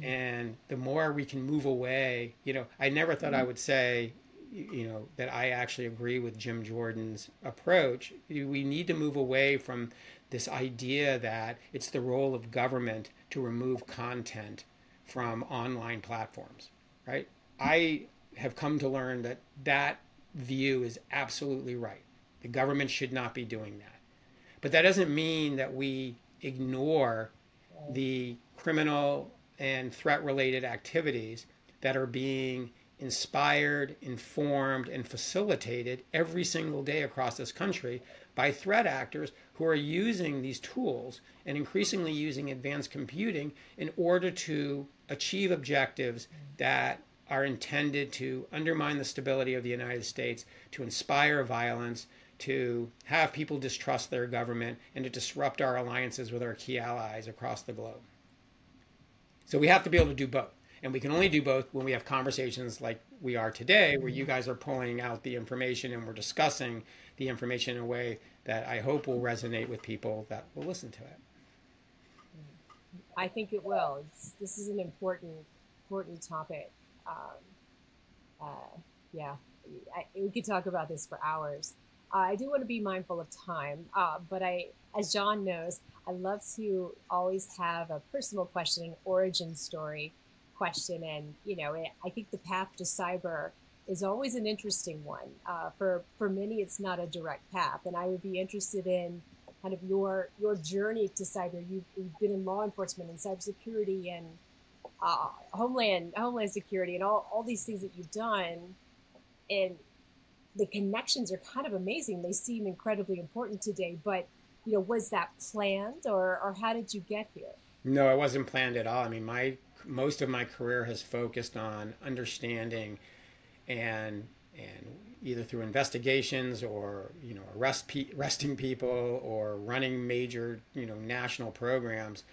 and the more we can move away, you know, I never thought I would say, you know, that I actually agree with Jim Jordan's approach. We need to move away from this idea that it's the role of government to remove content from online platforms, right? I have come to learn that that view is absolutely right. The government should not be doing that. But that doesn't mean that we ignore the criminal and threat-related activities that are being inspired, informed, and facilitated every single day across this country by threat actors who are using these tools and increasingly using advanced computing in order to achieve objectives that are intended to undermine the stability of the United States, to inspire violence, to have people distrust their government, and to disrupt our alliances with our key allies across the globe. So we have to be able to do both. And we can only do both when we have conversations like we are today, where you guys are pulling out the information and we're discussing the information in a way that I hope will resonate with people that will listen to it. I think it will. This is an important topic. Yeah, we could talk about this for hours. I do want to be mindful of time, but as John knows, I love to always have a personal question, an origin story. question. And, I think the path to cyber is always an interesting one. For many, it's not a direct path. And I would be interested in kind of your journey to cyber. You've been in law enforcement and cybersecurity and homeland security and all these things that you've done. And the connections are kind of amazing. They seem incredibly important today. But, was that planned or how did you get here? No, it wasn't planned at all. I mean, most of my career has focused on understanding and either through investigations or arresting people or running major national programs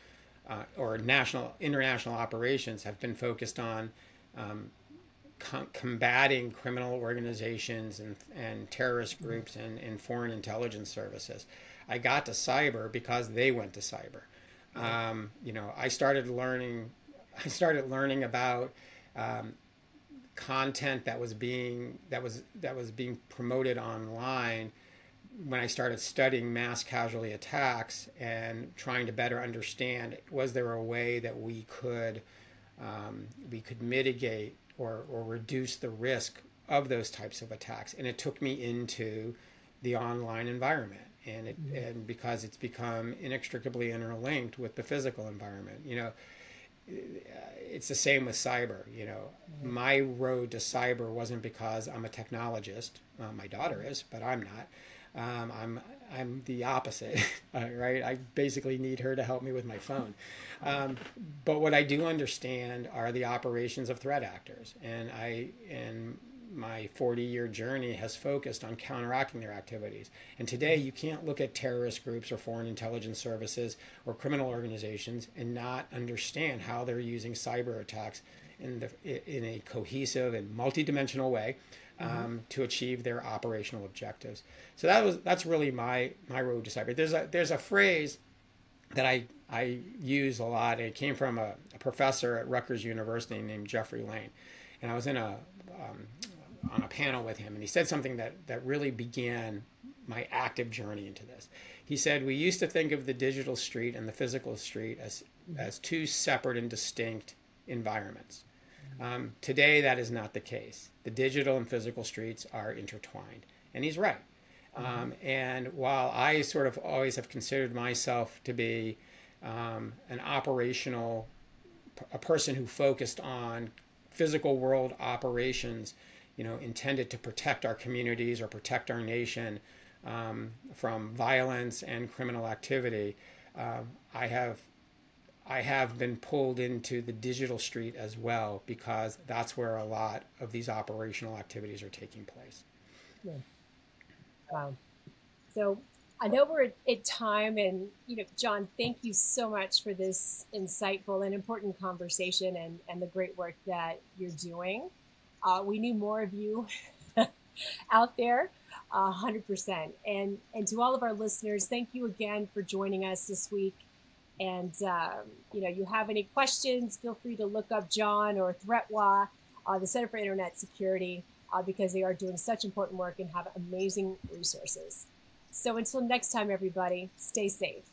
or international operations have been focused on combating criminal organizations and terrorist groups and foreign intelligence services. I got to cyber because they went to cyber. I started learning about content that was being promoted online when I started studying mass casualty attacks and trying to better understand, was there a way that we could mitigate or reduce the risk of those types of attacks. And it took me into the online environment. And because it's become inextricably interlinked with the physical environment, it's the same with cyber. My road to cyber wasn't because I'm a technologist. My daughter is, but I'm not. I'm the opposite, right? I basically need her to help me with my phone. But what I do understand are the operations of threat actors, and my 40-year journey has focused on counteracting their activities. And today you can't look at terrorist groups or foreign intelligence services or criminal organizations and not understand how they're using cyber attacks in a cohesive and multidimensional way to achieve their operational objectives. So that's really my road to cyber. There's a phrase that I use a lot. It came from a professor at Rutgers University named Jeffrey Lane, and I was on a panel with him, and he said something that really began my active journey into this. He said, we used to think of the digital street and the physical street as two separate and distinct environments. Today, that is not the case. The digital and physical streets are intertwined. And he's right. And while I sort of always have considered myself to be a person who focused on physical world operations, intended to protect our communities or protect our nation from violence and criminal activity, I have been pulled into the digital street as well, because that's where a lot of these operational activities are taking place. Yeah. Wow. So I know we're at time, and John, thank you so much for this insightful and important conversation and the great work that you're doing. We need more of you out there, 100%. And to all of our listeners, thank you again for joining us this week. And, you have any questions, feel free to look up John or ThreatWire, the Center for Internet Security, because they are doing such important work and have amazing resources. So until next time, everybody, stay safe.